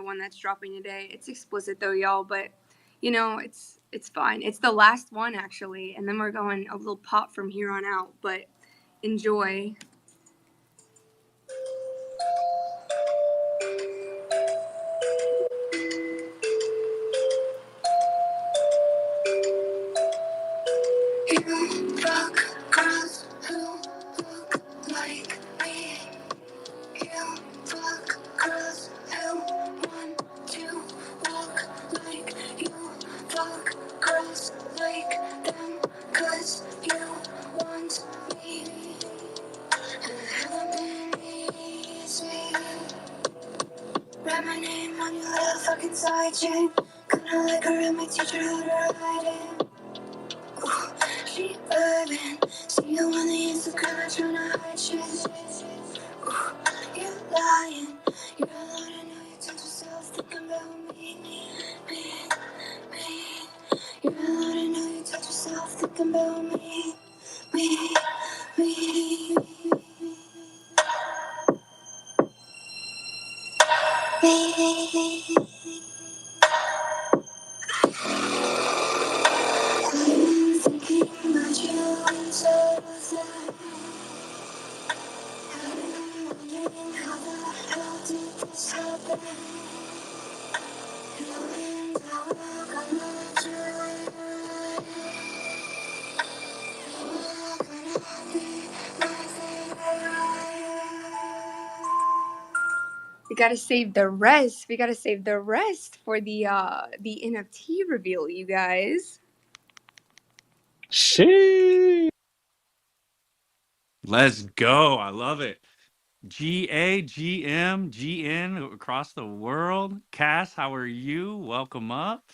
one that's dropping today. It's explicit though, y'all, but you know, it's fine. It's the last one actually, and then we're going a little pop from here on out, but enjoy. You fuck girls who look like me. You fuck girls who want to walk like you. Fuck girls like them, 'cause you want me. And it hasn't been easy. Write my name on your little fucking side chain. Gonna like her and my teacher how to write it. Ooh, she urban. See you on the Instagram tryna hide shit. Ooh, you're lying. You're alone, I know you told yourself thinking about me. You're alone, I know you told yourself thinking about me. Me. I'm thinking about you and so was I. I'm wondering how the hell did this happen? And how I'm gonna do it. You're gonna be my favorite. We gotta save the rest. We gotta save the rest for the NFT reveal, you guys. Sheesh. Let's go. I love it. GA, GM, GN across the world. Cass, how are you? Welcome up.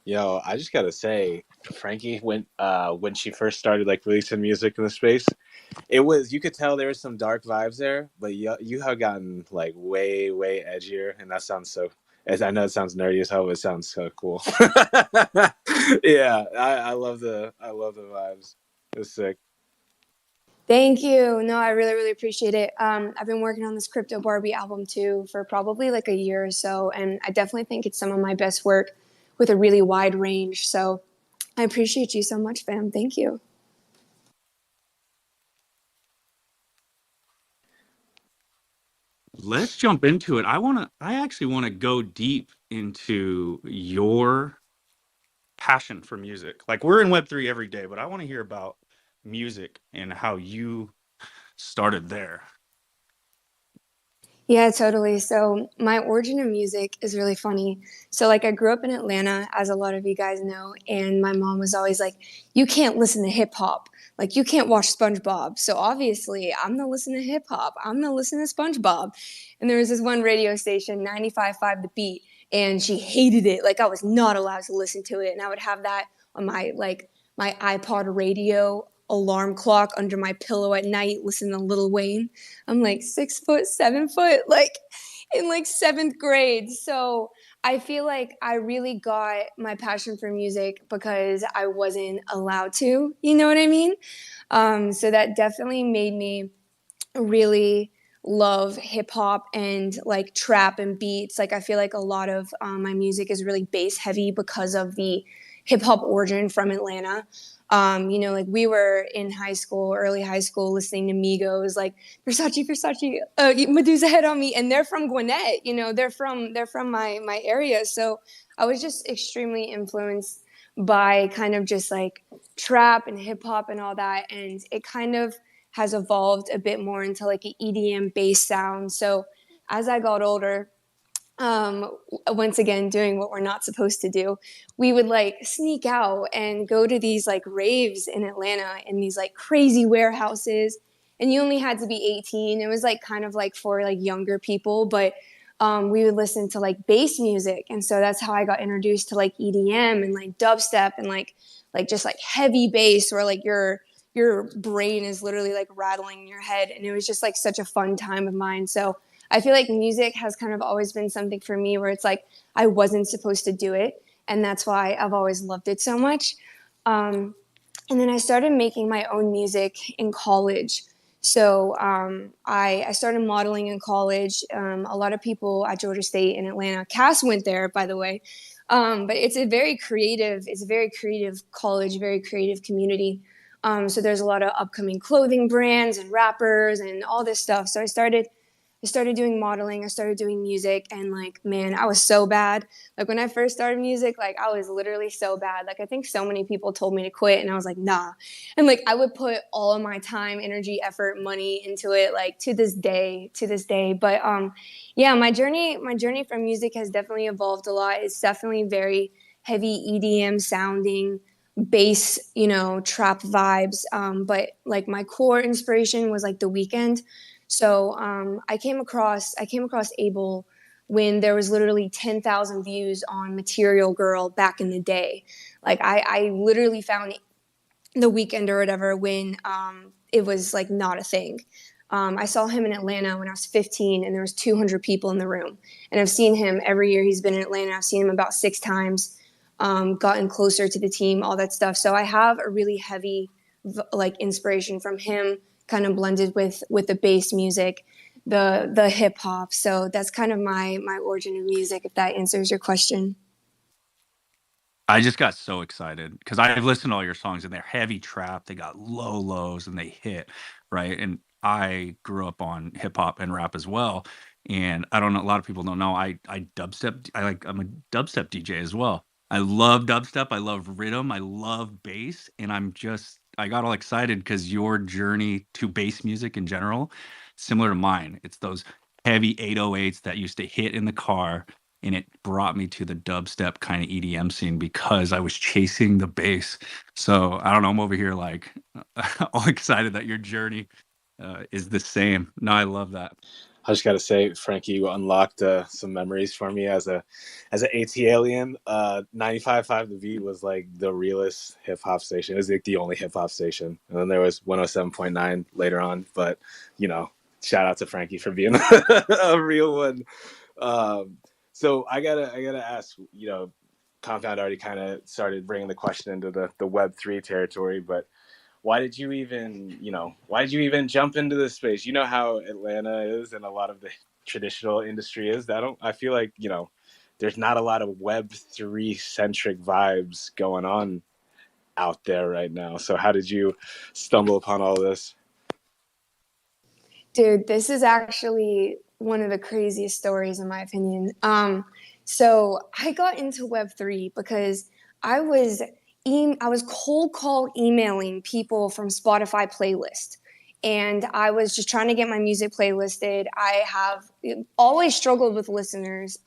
Yo, I just gotta say, Frankie, when she first started like releasing music in the space, it was, you could tell there was some dark vibes there, but you have gotten like way edgier, and that sounds so. As I know it sounds nerdy as hell, but it sounds so cool. Yeah, I love the vibes. It's sick. Thank you. No, I really appreciate it. I've been working on this Crypto Barbie album too for probably like a year or so, and I definitely think it's some of my best work with a really wide range. So I appreciate you so much, fam. Thank you. Let's jump into it. I actually want to go deep into your passion for music. Like, we're in Web3 every day, but I want to hear about music and how you started there. Yeah, totally. So my origin of music is really funny. So like I grew up in Atlanta, as a lot of you guys know, and my mom was always like, you can't listen to hip hop. Like you can't watch SpongeBob. So obviously I'm gonna listen to hip hop. I'm gonna listen to SpongeBob. And there was this one radio station, 95.5 The Beat, and she hated it. Like I was not allowed to listen to it. And I would have that on my iPod radio alarm clock under my pillow at night, listening to Lil Wayne. I'm like 6 foot, 7 foot, like in like 7th grade. So I feel like I really got my passion for music because I wasn't allowed to, you know what I mean? So that definitely made me really love hip hop and like trap and beats. Like I feel like a lot of my music is really bass heavy because of the hip hop origin from Atlanta. You know, like we were in high school, early high school, listening to Migos, like Versace, Medusa Head on Me, and they're from Gwinnett. You know, they're from my area. So I was just extremely influenced by kind of just like trap and hip hop and all that, and it kind of has evolved a bit more into like an EDM based sound. So as I got older, once again doing what we're not supposed to do, we would like sneak out and go to these like raves in Atlanta in these like crazy warehouses, and you only had to be 18. It was like kind of like for like younger people, but we would listen to like bass music, and so that's how I got introduced to like EDM and like dubstep and like just like heavy bass where like your brain is literally like rattling in your head, and it was just like such a fun time of mine. So I feel like music has kind of always been something for me where it's like I wasn't supposed to do it, and that's why I've always loved it so much. And then I started making my own music in college. So I started modeling in college. A lot of people at Georgia State in Atlanta. Cass went there, by the way. But it's a very creative college, very creative community. So there's a lot of upcoming clothing brands and rappers and all this stuff. So I started doing modeling, I started doing music, and like, man, I was so bad. Like when I first started music, like I was literally so bad. Like I think so many people told me to quit and I was like, nah. And like I would put all of my time, energy, effort, money into it, like to this day. But yeah, my journey from music has definitely evolved a lot. It's definitely very heavy EDM sounding, bass, trap vibes. But like my core inspiration was like The Weeknd. So I came across Abel when there was literally 10,000 views on Material Girl back in the day. Like I literally found The Weeknd or whatever when it was like not a thing. I saw him in Atlanta when I was 15 and there was 200 people in the room. And I've seen him every year he's been in Atlanta. I've seen him about 6 times, gotten closer to the team, all that stuff. So I have a really heavy like inspiration from him, kind of blended with the bass music, the hip hop. So that's kind of my origin of music, if that answers your question. I just got so excited because I've listened to all your songs and they're heavy trap. They got low lows and they hit, right? And I grew up on hip hop and rap as well. And I don't know, a lot of people don't know I dubstep. I'm a dubstep DJ as well. I love dubstep. I love rhythm. I love bass. And I got all excited because your journey to bass music in general, similar to mine. It's those heavy 808s that used to hit in the car, and it brought me to the dubstep kind of EDM scene because I was chasing the bass. So I don't know, I'm over here like all excited that your journey is the same. No, I love that. I just got to say, Frankie, you unlocked some memories for me as an AT alien. 95.5 The V was like the realest hip hop station. It was like the only hip hop station. And then there was 107.9 later on. But, shout out to Frankie for being a real one. So I gotta ask, Compound already kind of started bringing the question into the Web3 territory, but why did you even jump into this space? You know how Atlanta is and a lot of the traditional industry is. I feel like, there's not a lot of Web3 centric vibes going on out there right now. So how did you stumble upon all this? Dude, this is actually one of the craziest stories in my opinion. So I got into Web3 because I was cold call emailing people from Spotify playlist. And I was just trying to get my music playlisted. I have always struggled with listeners.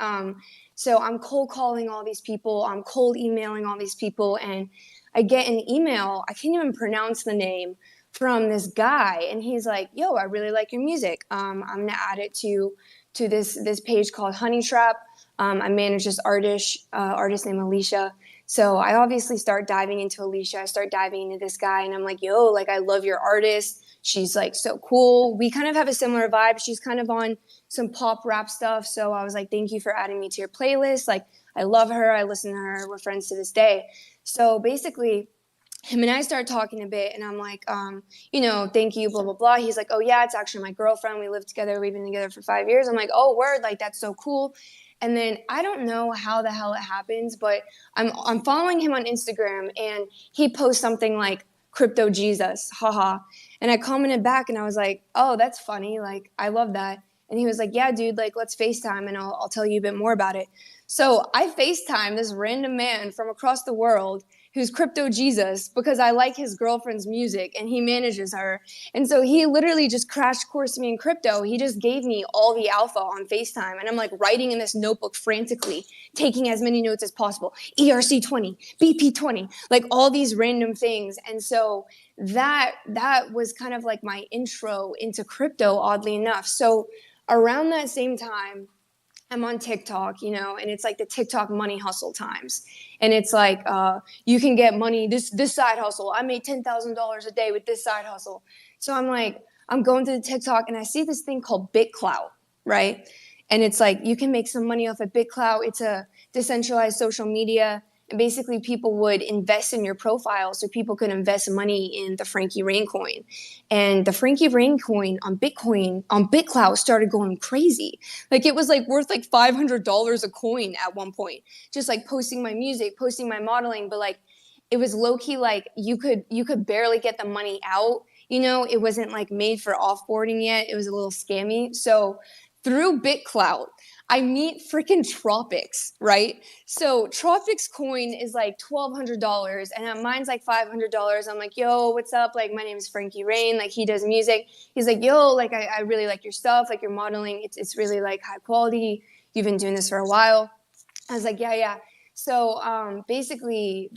So I'm cold calling all these people. I'm cold emailing all these people. And I get an email. I can't even pronounce the name, from this guy. And he's like, yo, I really like your music. I'm going to add it to this page called Honey Trap. I manage this artist named Alicia. So I obviously start diving into Alicia. I start diving into this guy and I'm like, yo, like, I love your artist. She's like so cool. We kind of have a similar vibe. She's kind of on some pop rap stuff. So I was like, thank you for adding me to your playlist. Like, I love her. I listen to her. We're friends to this day. So basically, him and I start talking a bit and I'm like, thank you, blah, blah, blah. He's like, oh yeah, it's actually my girlfriend. We live together. We've been together for 5 years. I'm like, oh, word. Like, that's so cool. And then I don't know how the hell it happens, but I'm following him on Instagram and he posts something like crypto Jesus, haha. And I commented back and I was like, oh, that's funny. Like, I love that. And he was like, yeah, dude, like, let's FaceTime and I'll tell you a bit more about it. So I FaceTime this random man from across the world who's crypto Jesus because I like his girlfriend's music and he manages her. And so he literally just crash coursed me in crypto. He just gave me all the alpha on FaceTime. And I'm like writing in this notebook frantically, taking as many notes as possible. ERC20, BP20, like all these random things. And so that was kind of like my intro into crypto, oddly enough. So around that same time, I'm on TikTok, and it's like the TikTok money hustle times. And it's like, you can get money, this side hustle. I made $10,000 a day with this side hustle. So I'm like, I'm going to the TikTok and I see this thing called BitClout, right? And it's like, you can make some money off of BitClout. It's a decentralized social media. And basically people would invest in your profile so people could invest money in the FrankiRaine coin. And the FrankiRaine coin on Bitcoin, on BitClout, started going crazy. Like it was like worth like $500 a coin at one point. Just like posting my music, posting my modeling, but like it was low key like you could barely get the money out. You know, it wasn't like made for offboarding yet. It was a little scammy. So through BitClout, I meet freaking Tropics, right? So Tropics coin is like $1,200 and mine's like $500. I'm like, yo, what's up? Like, my name is FrankiRaine. Like, he does music. He's like, yo, like, I really like your stuff. Like, your modeling, it's really like high quality. You've been doing this for a while. I was like, yeah. So basically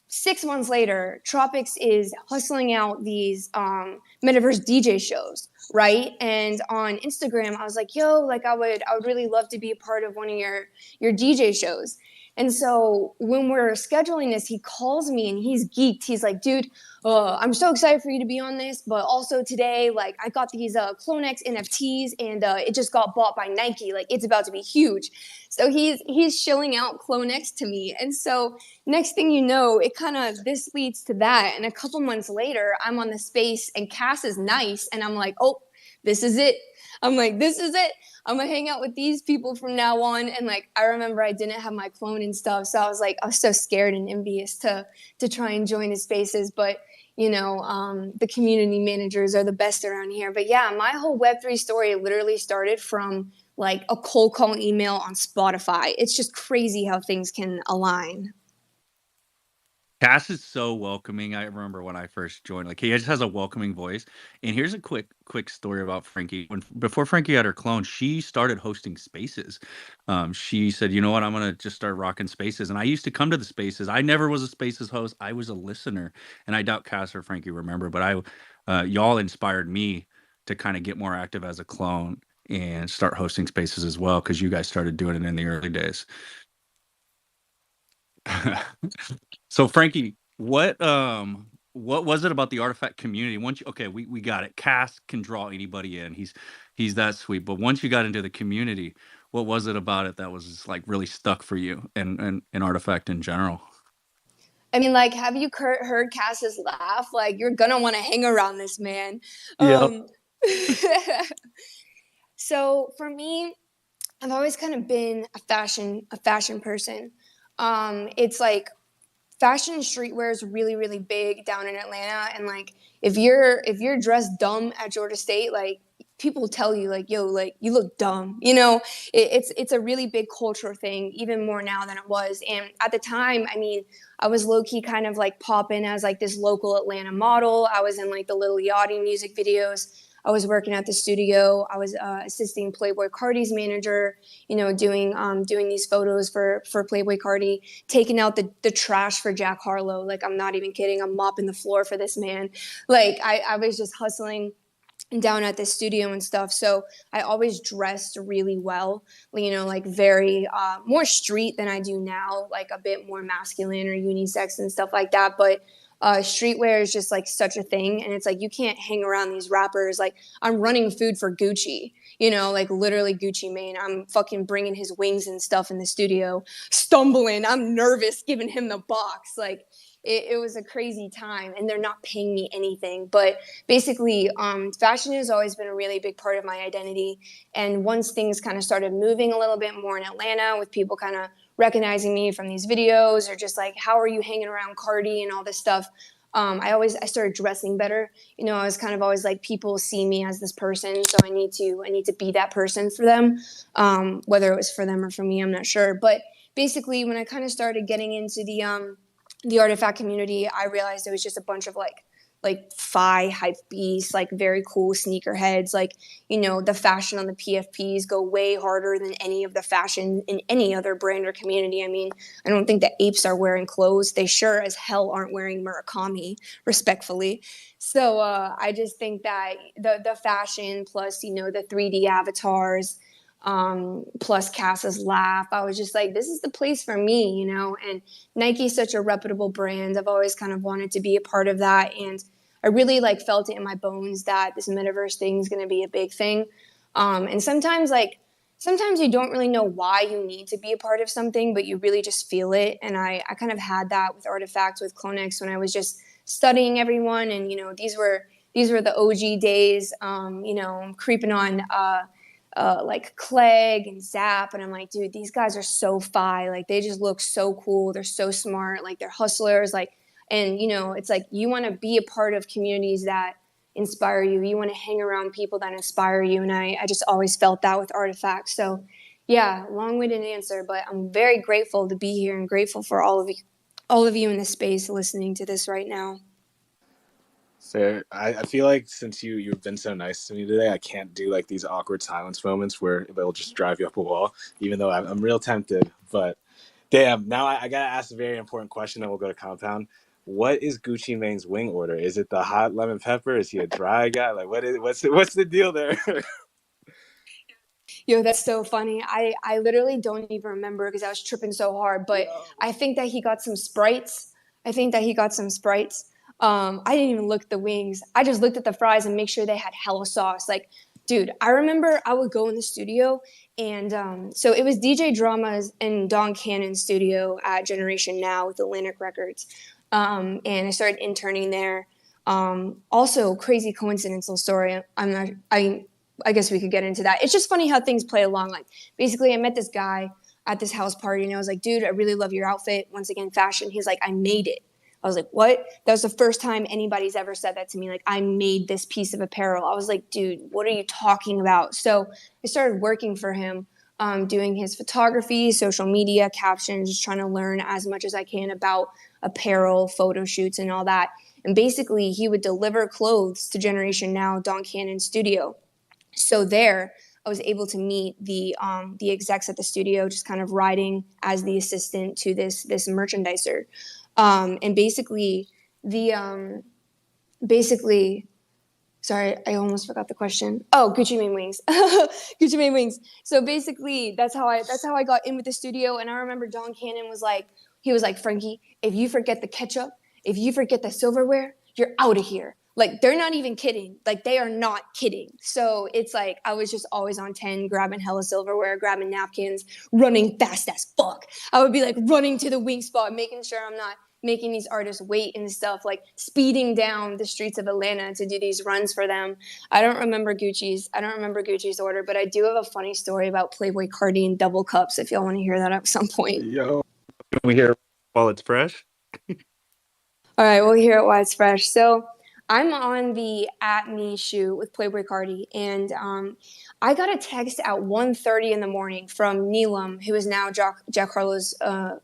6 months later, Tropics is hustling out these metaverse DJ shows, right? And on Instagram, I was like, yo, like I would really love to be a part of one of your DJ shows. And so when we're scheduling this, he calls me and he's geeked. He's like, dude, I'm so excited for you to be on this. But also today, like I got these CloneX NFTs and it just got bought by Nike. Like it's about to be huge. So he's shilling out CloneX to me. And so next thing you know, this leads to that. And a couple months later, I'm on the space and Cass is nice. And I'm like, oh, this is it. I'm like, this is it. I'm gonna hang out with these people from now on. And like, I remember I didn't have my clone and stuff. So I was so scared and envious to try and join his spaces. But you know, the community managers are the best around here. But yeah, my whole Web3 story literally started from like a cold call email on Spotify. It's just crazy how things can align. Cass is so welcoming. I remember when I first joined, like he just has a welcoming voice. And here's a quick story about Frankie. Before Frankie had her clone, she started hosting spaces. She said, "You know what? I'm gonna just start rocking spaces." And I used to come to the spaces. I never was a spaces host. I was a listener. And I doubt Cass or Frankie remember, but y'all inspired me to kind of get more active as a clone and start hosting spaces as well, because you guys started doing it in the early days. So Frankie, what was it about the artifact community? We got it. Cass can draw anybody in. He's that sweet. But once you got into the community, what was it about it that was just, like really stuck for you and artifact in general? I mean, like, have you heard Cass's laugh? Like, you're gonna want to hang around this man. Yep. So for me, I've always kind of been a fashion person. It's like fashion and streetwear is really, really big down in Atlanta. And like, if you're dressed dumb at Georgia State, like people tell you like, yo, like you look dumb, you know, it's a really big cultural thing, even more now than it was. And at the time, I mean, I was low key kind of like popping as like this local Atlanta model. I was in like the Lil Yachty music videos. I was working at the studio. I was assisting Playboi Carti's manager, you know, doing these photos for Playboi Carti, taking out the trash for Jack Harlow. Like, I'm not even kidding. I'm mopping the floor for this man. Like, I was just hustling down at the studio and stuff. So I always dressed really well, you know, like very more street than I do now, like a bit more masculine or unisex and stuff like that. But streetwear is just like such a thing. And it's like, you can't hang around these rappers. Like, I'm running food for Gucci, you know, like literally Gucci Mane. I'm fucking bringing his wings and stuff in the studio, stumbling. I'm nervous giving him the box. Like, it was a crazy time, and they're not paying me anything. But basically, fashion has always been a really big part of my identity. And once things kind of started moving a little bit more in Atlanta, with people kind of recognizing me from these videos, or just like, how are you hanging around Cardi and all this stuff, I started dressing better. You know, I was kind of always like, people see me as this person, so I need to be that person for them. Whether it was for them or for me, I'm not sure. But basically, when I kind of started getting into the artifact community, I realized it was just a bunch of like fi hype beasts, like very cool sneakerheads. Like, you know, the fashion on the PFPs go way harder than any of the fashion in any other brand or community. I mean, I don't think the apes are wearing clothes. They sure as hell aren't wearing Murakami, respectfully. So I just think that the fashion plus, you know, the 3D avatars, plus Cass's laugh, I was just like, this is the place for me, you know. And Nike's such a reputable brand. I've always kind of wanted to be a part of that, and I really like felt it in my bones that this metaverse thing is going to be a big thing. And sometimes sometimes you don't really know why you need to be a part of something, but you really just feel it. And I kind of had that with Artifact, with CloneX, when I was just studying everyone. And, you know, these were the OG days, you know, creeping on like Clegg and Zap. And I'm like, dude, these guys are so fi. Like, they just look so cool. They're so smart. Like, they're hustlers. Like, and, you know, it's like you want to be a part of communities that inspire you. You want to hang around people that inspire you. And I just always felt that with Artifact. So yeah, long-winded answer, but I'm very grateful to be here and grateful for all of you in this space listening to this right now. Sarah, I feel like since you've been so nice to me today, I can't do like these awkward silence moments where they'll just drive you up a wall, even though I'm real tempted. But damn, now I gotta ask a very important question, then we'll go to Compound. What is Gucci Mane's wing order? Is it the hot lemon pepper? Is he a dry guy? Like, what's the deal there? Yo, that's so funny. I literally don't even remember because I was tripping so hard, but I think that he got some Sprites. I didn't even look at the wings. I just looked at the fries and make sure they had hella sauce. Like, dude, I remember I would go in the studio and so it was DJ Drama's and Don Cannon's studio at Generation Now with Atlantic Records. And I started interning there. Also, crazy coincidental story. I guess we could get into that. It's just funny how things play along. Like, basically, I met this guy at this house party, and I was like, dude, I really love your outfit. Once again, fashion. He's like, I made it. I was like, what? That was the first time anybody's ever said that to me. Like, I made this piece of apparel. I was like, dude, what are you talking about? So I started working for him, doing his photography, social media, captions, just trying to learn as much as I can about apparel, photo shoots, and all that. And basically, he would deliver clothes to Generation Now, Don Cannon Studio. So there, I was able to meet the execs at the studio, just kind of riding as the assistant to this merchandiser. And basically, sorry, I almost forgot the question. Oh, Gucci Mane wings. Gucci Mane wings. So basically, that's how I got in with the studio. And I remember Don Cannon was like, Frankie, if you forget the ketchup, if you forget the silverware, you're out of here. Like, they're not even kidding. Like, they are not kidding. So it's like I was just always on 10, grabbing hella silverware, grabbing napkins, running fast as fuck. I would be like running to the wing spot, making sure I'm not making these artists wait and stuff, like speeding down the streets of Atlanta to do these runs for them. I don't remember Gucci's order, but I do have a funny story about Playboy Cardi and double cups if y'all want to hear that at some point. Yo, can we hear while it's fresh? All right, we'll hear it while it's fresh. So I'm on the At Me shoot with Playboy Cardi, and I got a text at 1:30 in the morning from Neelam, who is now Jack Harlow's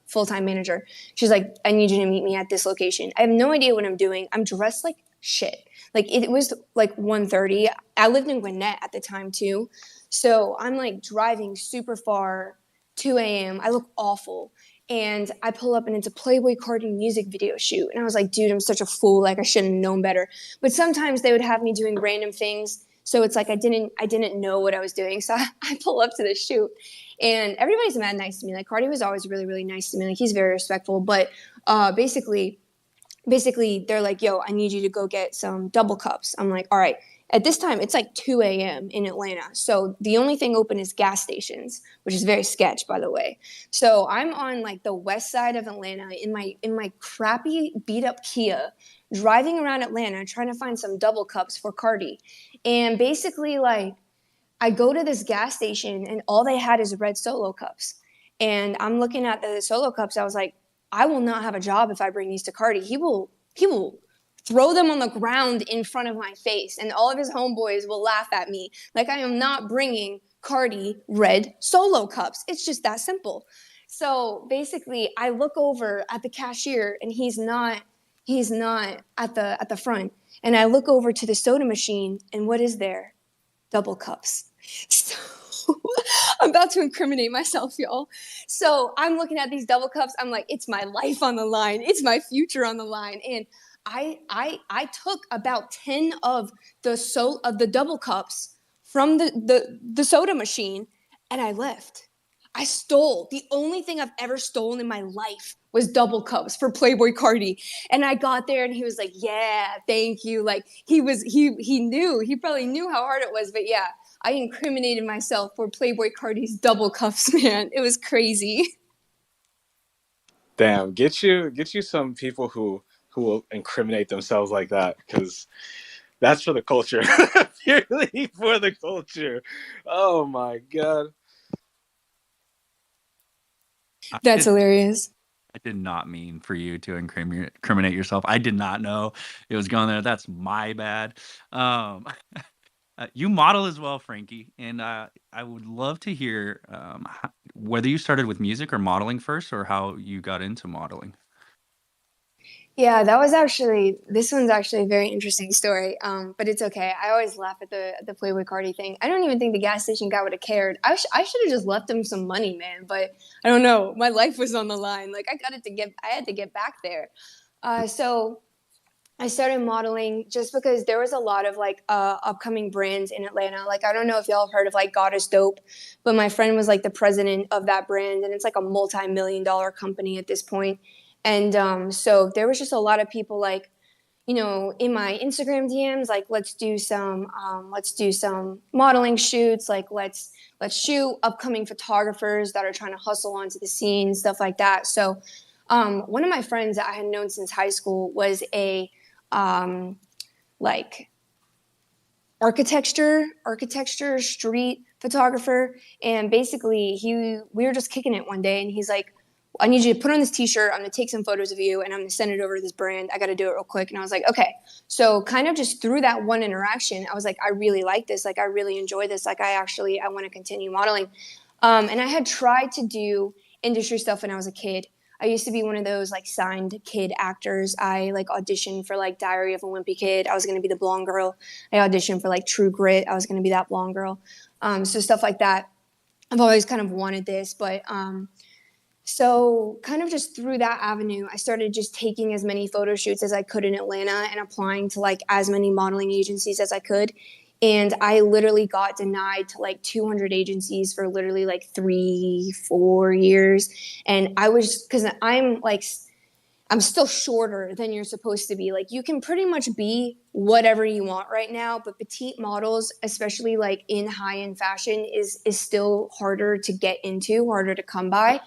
full-time manager. She's like, I need you to meet me at this location. I have no idea what I'm doing. I'm dressed like shit. Like, it was like 1:30. I lived in Gwinnett at the time, too. So I'm like driving super far, 2 a.m. I look awful. And I pull up and it's a Playboy Cardi music video shoot. And I was like, dude, I'm such a fool. Like, I should have known better. But sometimes they would have me doing random things. So it's like I didn't know what I was doing. So I pull up to the shoot and everybody's mad nice to me. Like, Cardi was always really, really nice to me. Like, he's very respectful. But basically they're like, yo, I need you to go get some double cups. I'm like, all right. At this time, it's like 2 a.m. in Atlanta. So the only thing open is gas stations, which is very sketch, by the way. So I'm on like the west side of Atlanta in my crappy beat up Kia, driving around Atlanta trying to find some double cups for Cardi. And basically, like, I go to this gas station and all they had is red Solo cups. And I'm looking at the Solo cups. I was like, I will not have a job if I bring these to Cardi. He will throw them on the ground in front of my face, and all of his homeboys will laugh at me. Like, I am not bringing Cardi red Solo cups. It's just that simple. So basically, I look over at the cashier, and he's not at the front. And I look over to the soda machine, and what is there? Double cups. So I'm about to incriminate myself, y'all. So I'm looking at these double cups. I'm like, it's my life on the line. It's my future on the line. And I took about 10 of the double cups from the soda machine, and I left. I stole. The only thing I've ever stolen in my life was double cups for Playboy Cardi. And I got there and he was like, yeah, thank you. Like, he probably knew how hard it was. But yeah, I incriminated myself for Playboy Cardi's double cuffs, man. It was crazy. Damn, get you some people who will incriminate themselves like that, because that's for the culture. Purely for the culture. Oh my god. I That's did, hilarious. I did not mean for you to incriminate yourself. I did not know it was going there. That's my bad. Um, you model as well, Frankie, and I would love to hear whether you started with music or modeling first, or how you got into modeling. Yeah, this one's actually a very interesting story. But it's okay. I always laugh at the Playboy Cardi thing. I don't even think the gas station guy would have cared. I should have just left him some money, man. But I don't know. My life was on the line. Like I had to get back there. So I started modeling just because there was a lot of like upcoming brands in Atlanta. Like I don't know if y'all have heard of like Goddess Dope, but my friend was like the president of that brand, and it's like a multi-million-dollar company at this point. And so there was just a lot of people like, in my Instagram DMs, like let's do some modeling shoots, like let's shoot upcoming photographers that are trying to hustle onto the scene, stuff like that. So one of my friends that I had known since high school was a like architecture street photographer, and basically we were just kicking it one day, and he's like, I need you to put on this t-shirt, I'm gonna take some photos of you, and I'm gonna send it over to this brand. I gotta do it real quick. And I was like, okay. So kind of just through that one interaction, I was like, I really like this, like I really enjoy this, like I want to continue modeling. And I had tried to do industry stuff when I was a kid. I used to be one of those like signed kid actors. I like auditioned for like Diary of a Wimpy Kid. I was going to be the blonde girl. I auditioned for like True Grit. I was going to be that blonde girl. So stuff like that. I've always kind of wanted this, but so kind of just through that avenue, I started just taking as many photo shoots as I could in Atlanta and applying to like as many modeling agencies as I could. And I literally got denied to like 200 agencies for literally like 3, 4 years. And I was, because I'm still shorter than you're supposed to be. Like you can pretty much be whatever you want right now, but petite models, especially like in high-end fashion, is still harder to get into, harder to come by.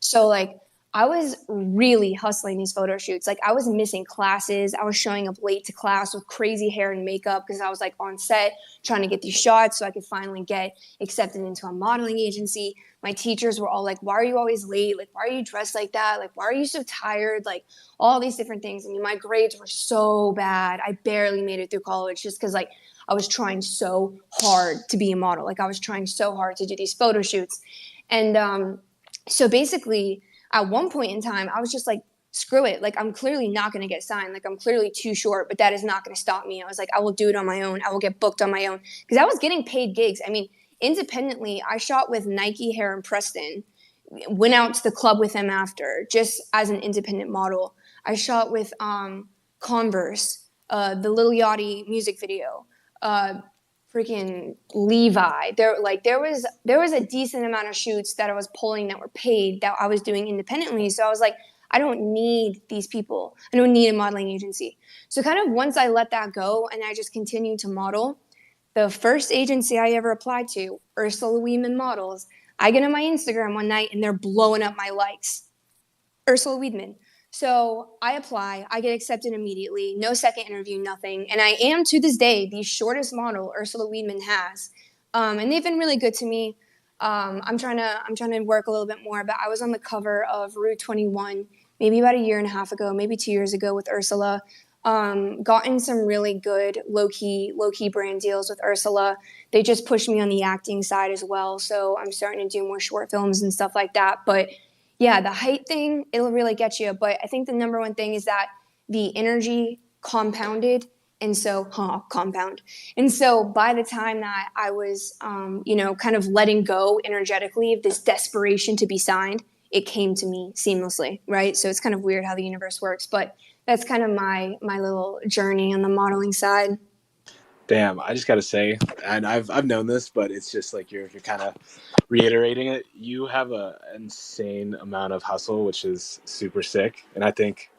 So like I was really hustling these photo shoots. Like I was missing classes. I was showing up late to class with crazy hair and makeup because I was like on set trying to get these shots so I could finally get accepted into a modeling agency. My teachers were all like, why are you always late? Like, why are you dressed like that? Like, why are you so tired? Like all these different things. I mean, my grades were so bad. I barely made it through college just because like I was trying so hard to be a model. Like I was trying so hard to do these photo shoots. And so basically at one point in time, I was just like, screw it. Like, I'm clearly not going to get signed. Like, I'm clearly too short, but that is not going to stop me. I was like, I will do it on my own. I will get booked on my own. Because I was getting paid gigs. I mean, independently, I shot with Nike Hair and Preston, went out to the club with them after, just as an independent model. I shot with Converse, the Lil Yachty music video, freaking Levi. There was a decent amount of shoots that I was pulling that were paid that I was doing independently. So I was like, I don't need these people. I don't need a modeling agency. So kind of once I let that go and I just continued to model, the first agency I ever applied to, Ursula Weidman Models, I get on my Instagram one night and they're blowing up my likes. Ursula Weidman. So I apply, I get accepted immediately, no second interview, nothing. And I am to this day the shortest model Ursula Weidman has. And they've been really good to me. I'm trying to work a little bit more, but I was on the cover of Route 21 maybe about a year and a half ago, maybe 2 years ago with Ursula. Gotten some really good low-key brand deals with Ursula. They just pushed me on the acting side as well. So I'm starting to do more short films and stuff like that. But yeah, the height thing, it'll really get you. But I think the number one thing is that the energy compounded. And so, compound. And so by the time that I was, kind of letting go energetically of this desperation to be signed, it came to me seamlessly, right? So it's kind of weird how the universe works. But that's kind of my little journey on the modeling side. Damn, I just gotta say, and I've known this, but it's just like you're kind of reiterating it. You have an insane amount of hustle, which is super sick. And I think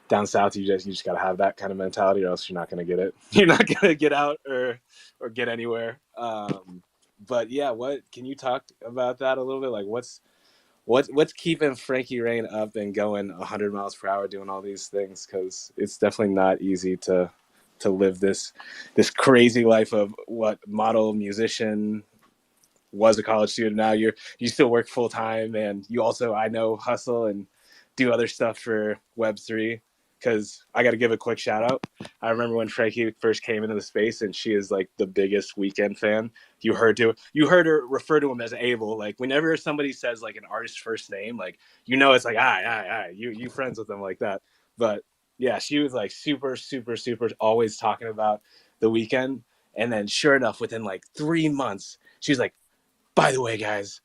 down south, you just gotta have that kind of mentality, or else you're not gonna get it. You're not gonna get out or get anywhere. But yeah, what can you talk about that a little bit? Like, what's keeping FrankiRaine up and going 100 miles per hour doing all these things? Because it's definitely not easy to live this crazy life of what model, musician, was a college student. Now you still work full time, and you also, I know, hustle and do other stuff for Web3. Because I got to give a quick shout out. I remember when Frankie first came into the space, and she is like the biggest Weekend fan. You heard her refer to him as Abel. Like whenever somebody says like an artist's first name, like it's like you friends with them like that. But yeah, she was like super super super always talking about the Weekend, and then sure enough, within like 3 months, she's like, by the way, guys,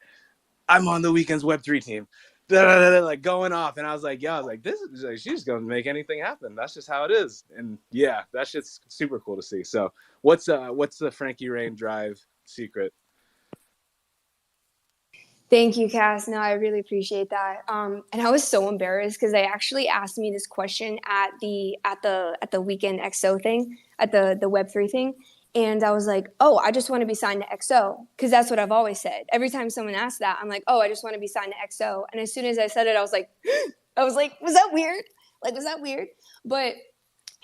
I'm on the Weekend's Web3 team. Like going off, and I was like, this is like, she's gonna make anything happen. That's just how it is, and yeah, that shit's super cool to see. So, what's the FrankiRaine drive secret? Thank you, Cass. No, I really appreciate that. And I was so embarrassed because they actually asked me this question at the Weekend XO thing, at the Web3 thing, and I was like, "Oh, I just want to be signed to XO," because that's what I've always said. Every time someone asks that, I'm like, "Oh, I just want to be signed to XO." And as soon as I said it, I was like, "Was that weird? Like, was that weird?" But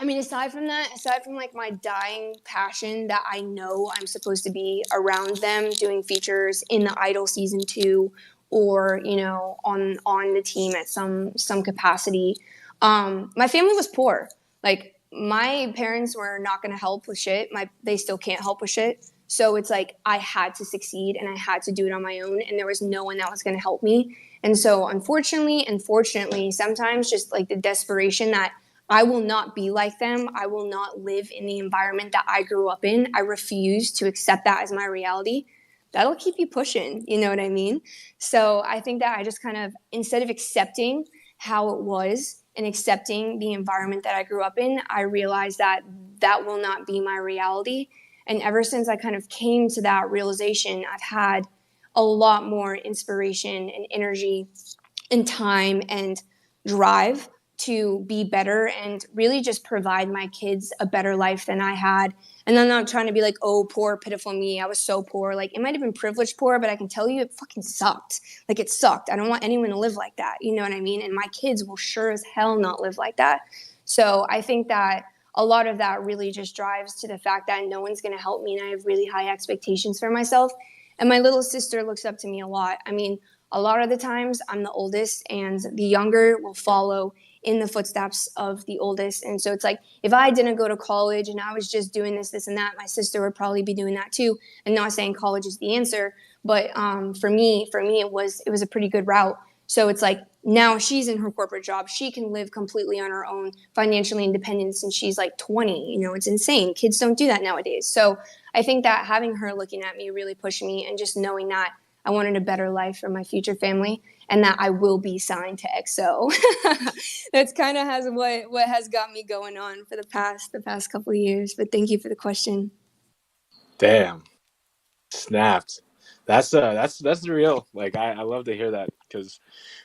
I mean, aside from that, aside from like my dying passion that I know I'm supposed to be around them doing features in the Idol season 2, or on the team at some capacity, my family was poor. Like my parents were not going to help with shit. They still can't help with shit. So it's like I had to succeed and I had to do it on my own, and there was no one that was going to help me. And so unfortunately and fortunately, sometimes just like the desperation that I will not be like them. I will not live in the environment that I grew up in. I refuse to accept that as my reality. That'll keep you pushing, you know what I mean? So I think that I just kind of, instead of accepting how it was and accepting the environment that I grew up in, I realized that that will not be my reality. And ever since I kind of came to that realization, I've had a lot more inspiration and energy and time and drive to be better and really just provide my kids a better life than I had. And I'm not trying to be like, oh, poor, pitiful me. I was so poor. Like, it might have been privileged poor, but I can tell you it fucking sucked. Like, it sucked. I don't want anyone to live like that. You know what I mean? And my kids will sure as hell not live like that. So I think that a lot of that really just drives to the fact that no one's going to help me, and I have really high expectations for myself. And my little sister looks up to me a lot. I mean, a lot of the times I'm the oldest, and the younger will follow in the footsteps of the oldest. And so it's like, if I didn't go to college and I was just doing this and that, my sister would probably be doing that too. And not saying college is the answer, but for me, it was a pretty good route. So it's like, now she's in her corporate job. She can live completely on her own, financially independent, since she's like 20. You know, it's insane. Kids don't do that nowadays. So I think that having her looking at me really pushed me, and just knowing that I wanted a better life for my future family, and that I will be signed to XO. That's kind of has what has got me going on for the past couple of years. But thank you for the question. Damn, snapped. That's the real. Like I love to hear that, because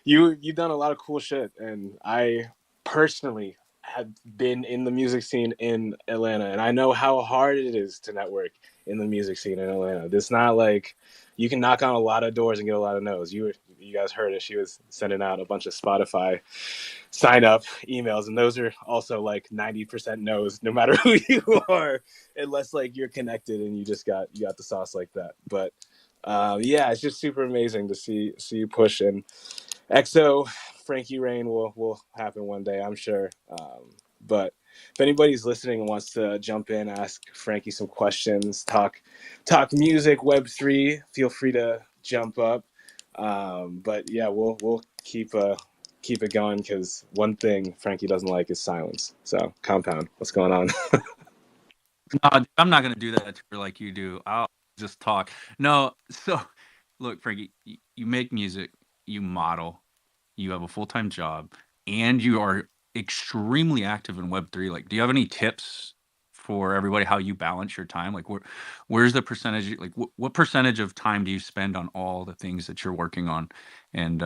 you've done a lot of cool shit, and I personally have been in the music scene in Atlanta, and I know how hard it is to network in the music scene in Atlanta. It's not like you can knock on a lot of doors and get a lot of no's. You guys heard it. She was sending out a bunch of Spotify sign up emails, and those are also like 90% no's, no matter who you are, unless like you're connected and you got the sauce like that. But yeah, it's just super amazing to see you push, and XO FrankiRaine will happen one day, I'm sure. But if anybody's listening and wants to jump in, ask Frankie some questions, talk music, Web3, feel free to jump up. But yeah, we'll keep it going, because one thing Frankie doesn't like is silence. So Compound, what's going on? No, I'm not gonna do that to her like you do. I'll just talk. No, so look, Frankie, you make music, you model, you have a full-time job, and you are extremely active in Web3. Like, do you have any tips for everybody how you balance your time? Like, where's the percentage? Like, what percentage of time do you spend on all the things that you're working on, and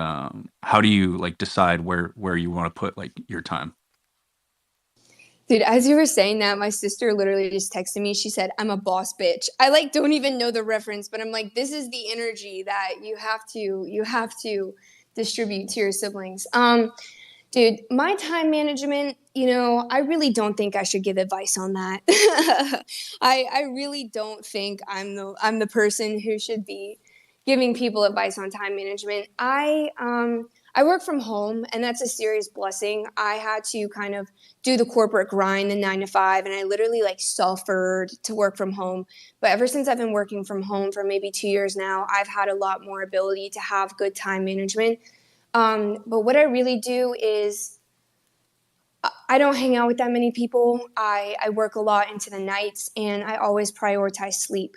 how do you like decide where you want to put like your time? Dude, as you were saying that, my sister literally just texted me. She said, "I'm a boss bitch." I like don't even know the reference, but I'm like, this is the energy that you have to distribute to your siblings. Dude, my time management, I really don't think I should give advice on that. I really don't think I'm the person who should be giving people advice on time management. I work from home, and that's a serious blessing. I had to kind of do the corporate grind, the 9 to 5, and I literally like suffered to work from home. But ever since I've been working from home for maybe 2 years now, I've had a lot more ability to have good time management. But what I really do is I don't hang out with that many people. I work a lot into the nights, and I always prioritize sleep.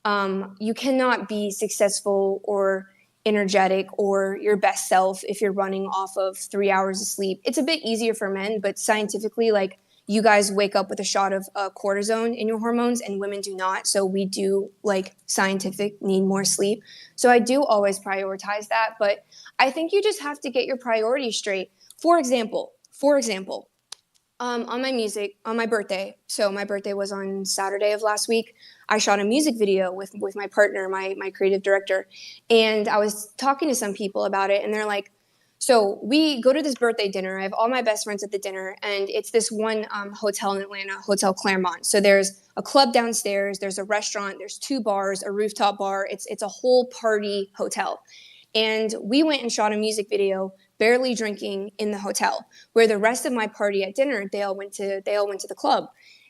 You cannot be successful or energetic or your best self if you're running off of 3 hours of sleep. It's a bit easier for men, but scientifically, like, you guys wake up with a shot of cortisone in your hormones, and women do not. So we do, like, scientific need more sleep. So I do always prioritize that, but I think you just have to get your priorities straight. For example, on my music, on my birthday, so my birthday was on Saturday of last week, I shot a music video with my partner, my creative director, and I was talking to some people about it, and they're like, so we go to this birthday dinner. I have all my best friends at the dinner, and it's this one hotel in Atlanta, Hotel Claremont. So there's a club downstairs, there's a restaurant, there's 2 bars, a rooftop bar. It's a whole party hotel. And we went and shot a music video, barely drinking, in the hotel, where the rest of my party at dinner, they all went to the club.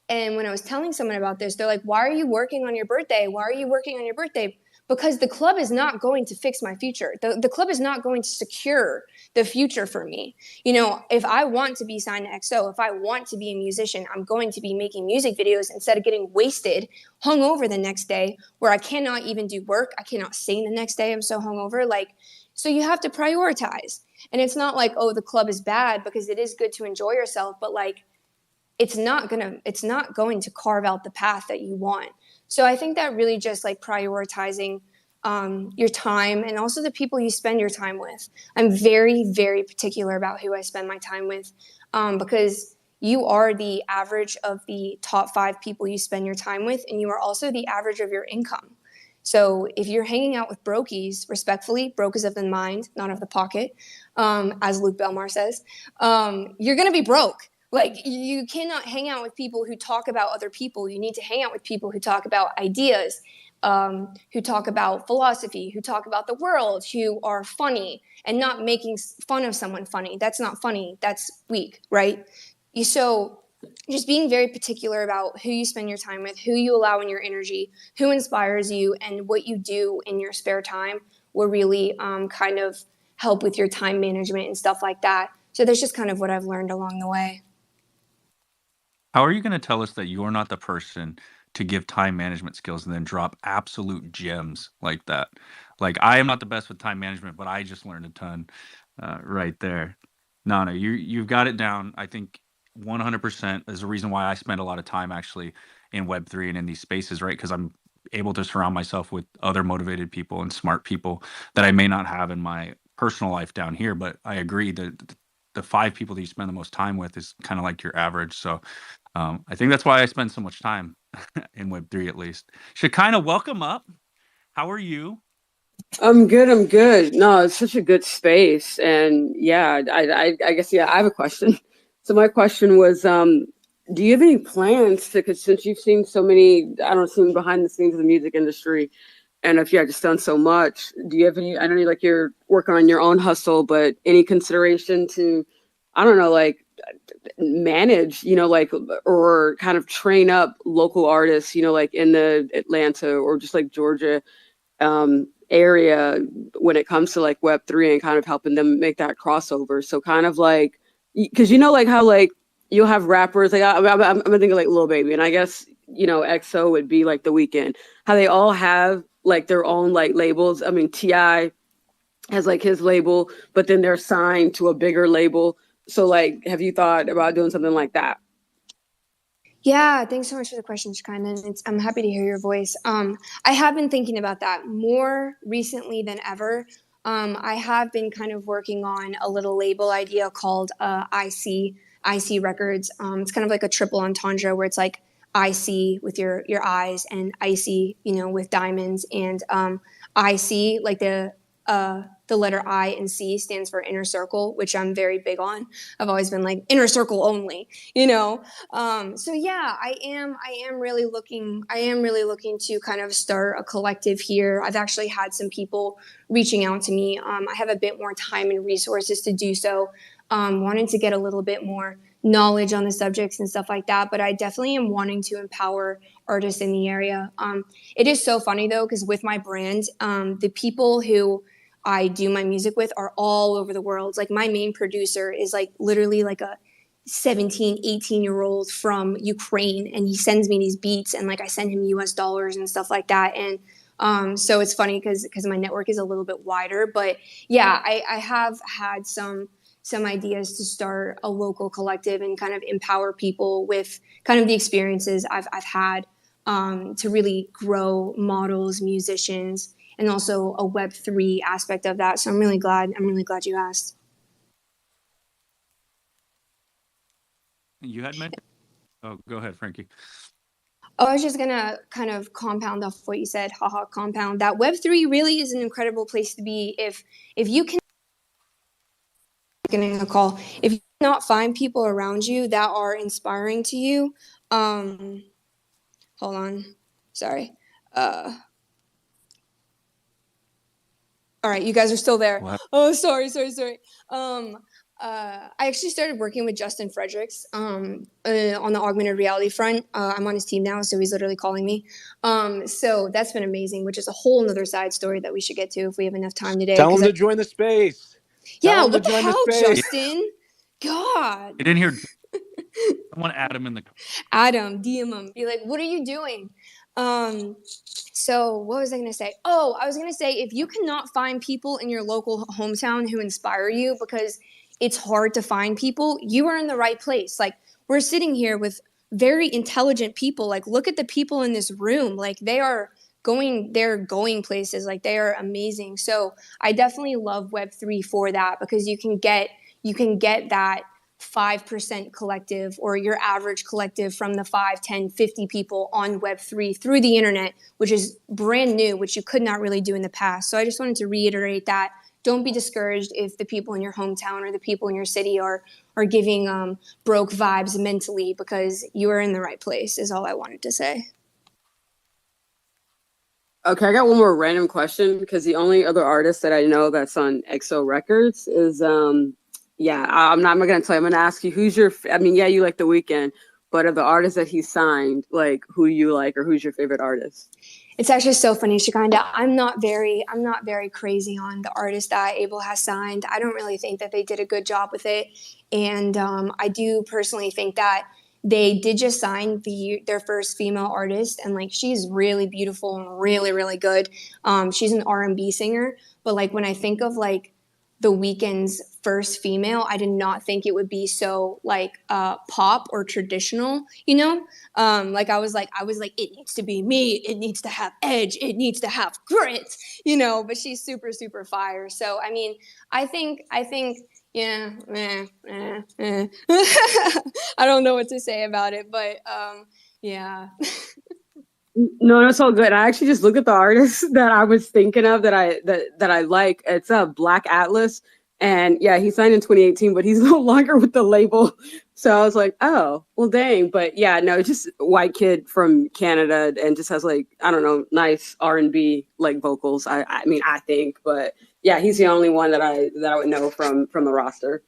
And when I was telling someone about this, they're like, "Why are you working on your birthday? Why are you working on your birthday?" Because the club is not going to fix my future. The club is not going to secure the future for me. If I want to be signed to XO, if I want to be a musician, I'm going to be making music videos instead of getting wasted, hungover the next day, where I cannot even do work. I cannot sing the next day. I'm so hungover. So you have to prioritize. And it's not like, oh, the club is bad, because it is good to enjoy yourself, but like, it's not going to carve out the path that you want. So I think that really just like prioritizing your time, and also the people you spend your time with. I'm very, very particular about who I spend my time with, because you are the average of the top 5 people you spend your time with, and you are also the average of your income. So if you're hanging out with brokies, respectfully, broke is of the mind, not of the pocket, as Luke Belmar says, you're going to be broke. Like, you cannot hang out with people who talk about other people. You need to hang out with people who talk about ideas, who talk about philosophy, who talk about the world, who are funny, and not making fun of someone funny. That's not funny. That's weak, right? So just being very particular about who you spend your time with, who you allow in your energy, who inspires you, and what you do in your spare time will really kind of help with your time management and stuff like that. So that's just kind of what I've learned along the way. How are you going to tell us that you're not the person to give time management skills and then drop absolute gems like that? Like, I am not the best with time management, but I just learned a ton right there. No, you've got it down. I think 100% is the reason why I spend a lot of time actually in Web3 and in these spaces, right? Because I'm able to surround myself with other motivated people and smart people that I may not have in my personal life down here. But I agree that the 5 people that you spend the most time with is kind of like your average. So I think that's why I spend so much time in Web3, at least. Shekinah, welcome up. How are you? I'm good. I'm good. No, it's such a good space. And yeah, I guess, yeah, I have a question. So my question was, do you have any plans to, because since you've seen so many, I don't know, behind the scenes of the music industry, and if you had just done so much, do you have any, I know like you're working on your own hustle, but any consideration to, I don't know, like manage, like, or kind of train up local artists, like in the Atlanta or just like Georgia area when it comes to like Web3 and kind of helping them make that crossover? So kind of like, because like how like you'll have rappers, like I'm thinking like Lil Baby, and I guess XO would be like The Weeknd, how they all have like their own like labels. I mean, T.I. has like his label, but then they're signed to a bigger label. So like, have you thought about doing something like that? Yeah, thanks so much for the question, Shekinah. I'm happy to hear your voice. I have been thinking about that more recently than ever. I have been kind of working on a little label idea called IC. IC Records. It's kind of like a triple entendre where it's like IC with your eyes and icy, you know, with diamonds, and IC, like the letter I and C stands for inner circle, which I'm very big on. I've always been like inner circle only, you know. So yeah, I am really looking to kind of start a collective here. I've actually had some people reaching out to me. I have a bit more time and resources to do so. Wanting to get a little bit more knowledge on the subjects and stuff like that, but I definitely am wanting to empower artists in the area. It is so funny though, because with my brand, the people who I do my music with are all over the world. Like my main producer is like literally like a 17, 18-year-old from Ukraine, and he sends me these beats, and like I send him US dollars and stuff like that. And so it's funny because my network is a little bit wider. But yeah, I have had some ideas to start a local collective and kind of empower people with kind of the experiences I've had to really grow models, musicians, and also a Web3 aspect of that. So I'm really glad you asked. You had mentioned. Oh, go ahead, Frankie. Oh, I was just gonna kind of compound off what you said. Haha, compound. That Web3 really is an incredible place to be if you can. Getting a call. If you cannot find people around you that are inspiring to you, hold on, sorry. All right, you guys are still there. What? Oh, sorry. I actually started working with Justin Fredericks on the augmented reality front. I'm on his team now, so he's literally calling me. So that's been amazing, which is a whole nother side story that we should get to if we have enough time today. Tell him to join the space. Yeah, what the hell, Justin? God. You didn't hear. I want Adam in the. Adam, DM him. Be like, what are you doing? So what was I going to say? Oh, I was going to say, if you cannot find people in your local hometown who inspire you, because it's hard to find people, you are in the right place. Like, we're sitting here with very intelligent people. Like, look at the people in this room. Like, they're going places. Like, they are amazing. So I definitely love Web3 for that, because you can get that 5% collective or your average collective from the 5, 10, 50 people on Web3 through the internet, which is brand new, which you could not really do in the past. So I just wanted to reiterate that. Don't be discouraged if the people in your hometown or the people in your city are giving broke vibes mentally, because you are in the right place is all I wanted to say. Okay, I got one more random question, because the only other artist that I know that's on XO Records is yeah, I'm not going to tell you. I'm going to ask you, who's your, I mean, yeah, you like The Weeknd, but of the artists that he signed, like, who you like, or who's your favorite artist? It's actually so funny, Shakanda. I'm not very crazy on the artist that Abel has signed. I don't really think that they did a good job with it. And I do personally think that they did just sign their first female artist, and like, she's really beautiful and really, really good. She's an R&B singer, but like, when I think of like The Weeknd's first female, I did not think it would be so like pop or traditional, you know? Like I was like, it needs to be me, it needs to have edge, it needs to have grit, you know, but she's super, super fire. So I mean, I think yeah, I don't know what to say about it, but yeah. No, it's all good. I actually just looked at the artist that I was thinking of that I like. It's Black Atlas, and yeah, he signed in 2018, but he's no longer with the label. So I was like, oh, well, dang. But yeah, no, just a white kid from Canada, and just has like, I don't know, nice R&B like vocals. I mean, I think, but yeah, he's the only one that I would know from the roster.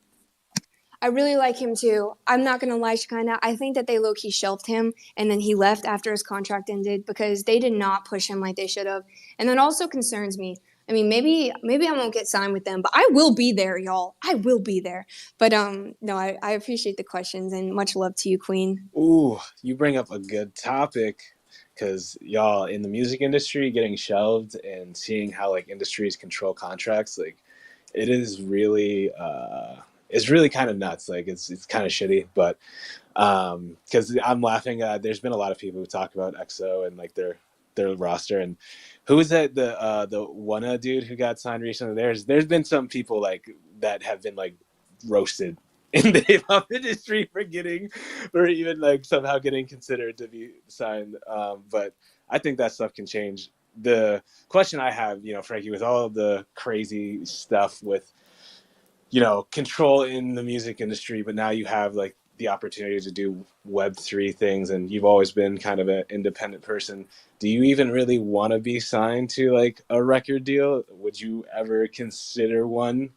I really like him too. I'm not gonna lie, Shekinah. I think that they low-key shelved him, and then he left after his contract ended, because they did not push him like they should have. And that also concerns me. I mean, maybe I won't get signed with them, but I will be there, y'all. I will be there. But no, I appreciate the questions, and much love to you, Queen. Ooh, you bring up a good topic, because y'all, in the music industry, getting shelved and seeing how like industries control contracts, like, it is really it's really kind of nuts. Like, it's kind of shitty, but because I'm laughing. There's been a lot of people who talk about EXO and like their roster, and who was that, the Wanna dude who got signed recently? There's been some people like that have been like roasted in the hip hop industry for even like somehow getting considered to be signed. But I think that stuff can change. The question I have, Frankie, with all of the crazy stuff with, control in the music industry, but now you have like the opportunity to do Web3 things, and you've always been kind of an independent person. Do you even really want to be signed to like a record deal? Would you ever consider one?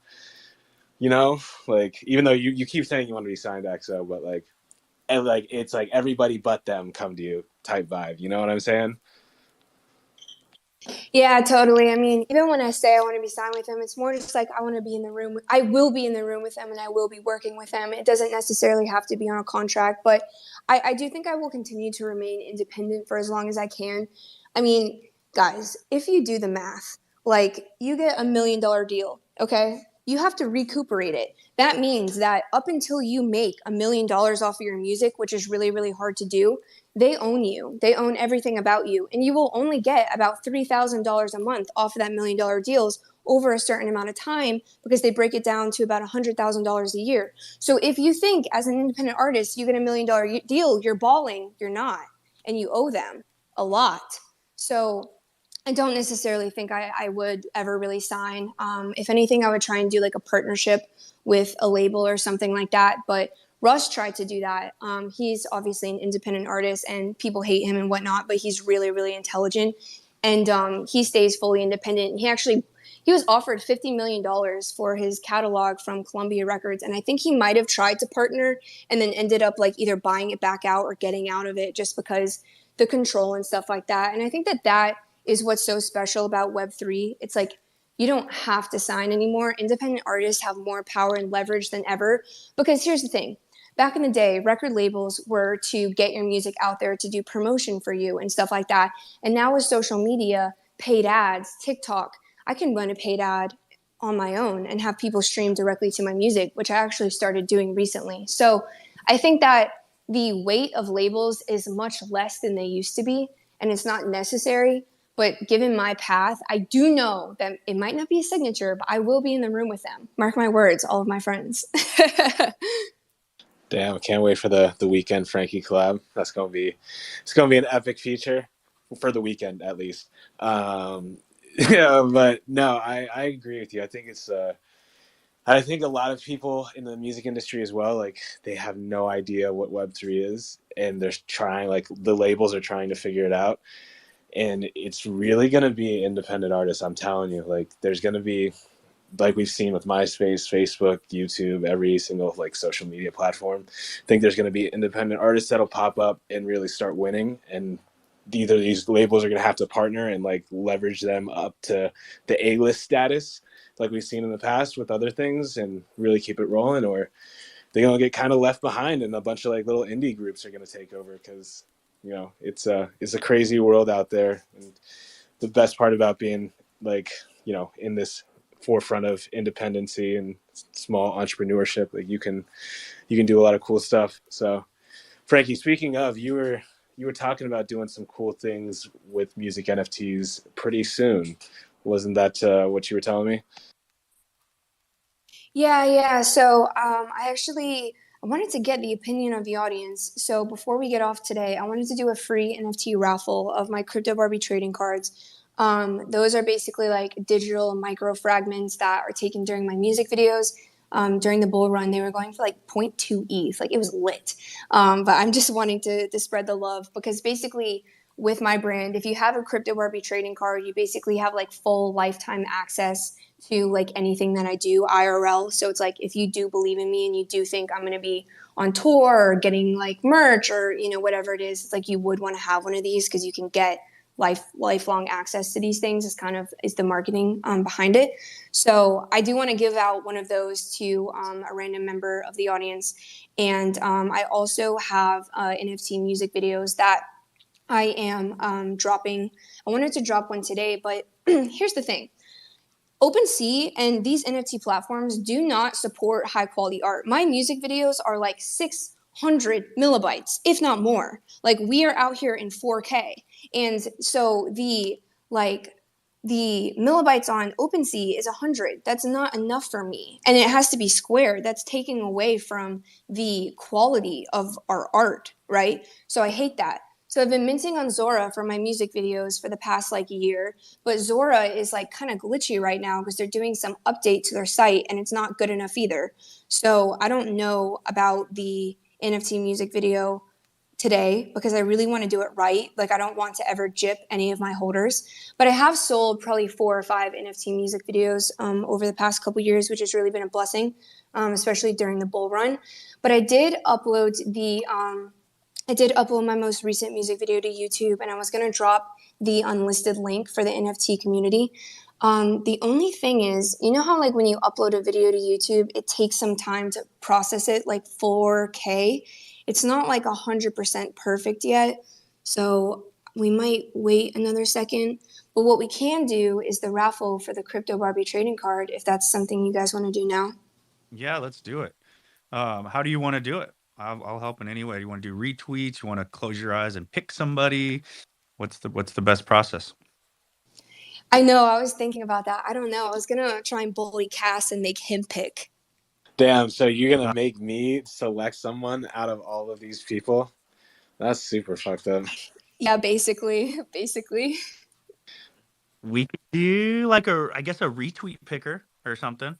Like, even though you keep saying you want to be signed to XO, but like, and like it's like everybody but them come to you type vibe. You know what I'm saying? Yeah, totally. I mean, even when I say I want to be signed with them, it's more just like I want to be in the room. I will be in the room with them and I will be working with them. It doesn't necessarily have to be on a contract, but I do think I will continue to remain independent for as long as I can. I mean, guys, if you do the math, like you get $1 million deal, okay? You have to recuperate it. That means that up until you make $1 million off of your music, which is really, really hard to do, they own you. They own everything about you. And you will only get about $3,000 a month off of that $1 million deals over a certain amount of time because they break it down to about $100,000 a year. So if you think as an independent artist, you get $1 million deal, you're balling, you're not. And you owe them a lot. So I don't necessarily think I would ever really sign. If anything, I would try and do like a partnership with a label or something like that. But Russ tried to do that. He's obviously an independent artist and people hate him and whatnot, but he's really, really intelligent. And he stays fully independent. He was offered $50 million for his catalog from Columbia Records. And I think he might have tried to partner and then ended up like either buying it back out or getting out of it just because the control and stuff like that. And I think that is what's so special about Web3. It's like you don't have to sign anymore. Independent artists have more power and leverage than ever. Because here's the thing. Back in the day, record labels were to get your music out there to do promotion for you and stuff like that. And now with social media, paid ads, TikTok, I can run a paid ad on my own and have people stream directly to my music, which I actually started doing recently. So I think that the weight of labels is much less than they used to be, and it's not necessary. But given my path, I do know that it might not be a signature, but I will be in the room with them. Mark my words, all of my friends. Damn, I can't wait for the Weekend Frankie collab. It's gonna be an epic feature for the weekend at least. Yeah, but no, I agree with you. I think a lot of people in the music industry as well, like they have no idea what Web3 is, and they're trying, like the labels are trying to figure it out. And it's really going to be independent artists. I'm telling you, like there's going to be, like we've seen with MySpace, Facebook, YouTube, every single like social media platform. I think there's going to be independent artists that'll pop up and really start winning. And either these labels are going to have to partner and like leverage them up to the A-list status, like we've seen in the past with other things, and really keep it rolling, or they're going to get kind of left behind and a bunch of like little indie groups are going to take over because it's a crazy world out there. And the best part about being like, in this forefront of independency and small entrepreneurship, like you can do a lot of cool stuff. So Frankie, speaking of, you were talking about doing some cool things with music NFTs pretty soon. Wasn't that what you were telling me? Yeah. So I wanted to get the opinion of the audience. So before we get off today, I wanted to do a free NFT raffle of my Crypto Barbie trading cards. Those are basically like digital micro fragments that are taken during my music videos. During the bull run, they were going for like 0.2 ETH. Like it was lit. But I'm just wanting to spread the love because basically with my brand, if you have a Crypto Barbie trading card, you basically have like full lifetime access to like anything that I do IRL. So it's like if you do believe in me and you do think I'm going to be on tour or getting like merch or whatever it is, it's like you would want to have one of these because you can get lifelong access to these things. Is the marketing behind it. So I do want to give out one of those to a random member of the audience. And I also have NFT music videos that I am dropping. I wanted to drop one today, but here's the thing. OpenSea and these NFT platforms do not support high quality art. My music videos are like 600 millibytes, if not more. Like we are out here in 4K. And so the like the millibytes on OpenSea is 100. That's not enough for me. And it has to be square. That's taking away from the quality of our art, right? So I hate that. So I've been minting on Zora for my music videos for the past like year, but Zora is like kind of glitchy right now because they're doing some update to their site and it's not good enough either. So I don't know about the NFT music video today because I really want to do it right. Like I don't want to ever jip any of my holders, but I have sold probably 4 or 5 NFT music videos over the past couple years, which has really been a blessing, especially during the bull run. But I did upload my most recent music video to YouTube, and I was going to drop the unlisted link for the NFT community. The only thing is, you know how like when you upload a video to YouTube, it takes some time to process it, like 4K. It's not like 100% perfect yet, so we might wait another second. But what we can do is the raffle for the Crypto Barbie trading card, if that's something you guys want to do now. Yeah, let's do it. How do you want to do it? I'll help in any way. You want to do retweets? You want to close your eyes and pick somebody? What's the best process? I know, I was thinking about that. I don't know. I was going to try and bully Cass and make him pick. Damn, so you're gonna make me select someone out of all of these people? That's super fucked up. Yeah, basically. We could do like I guess a retweet picker or something.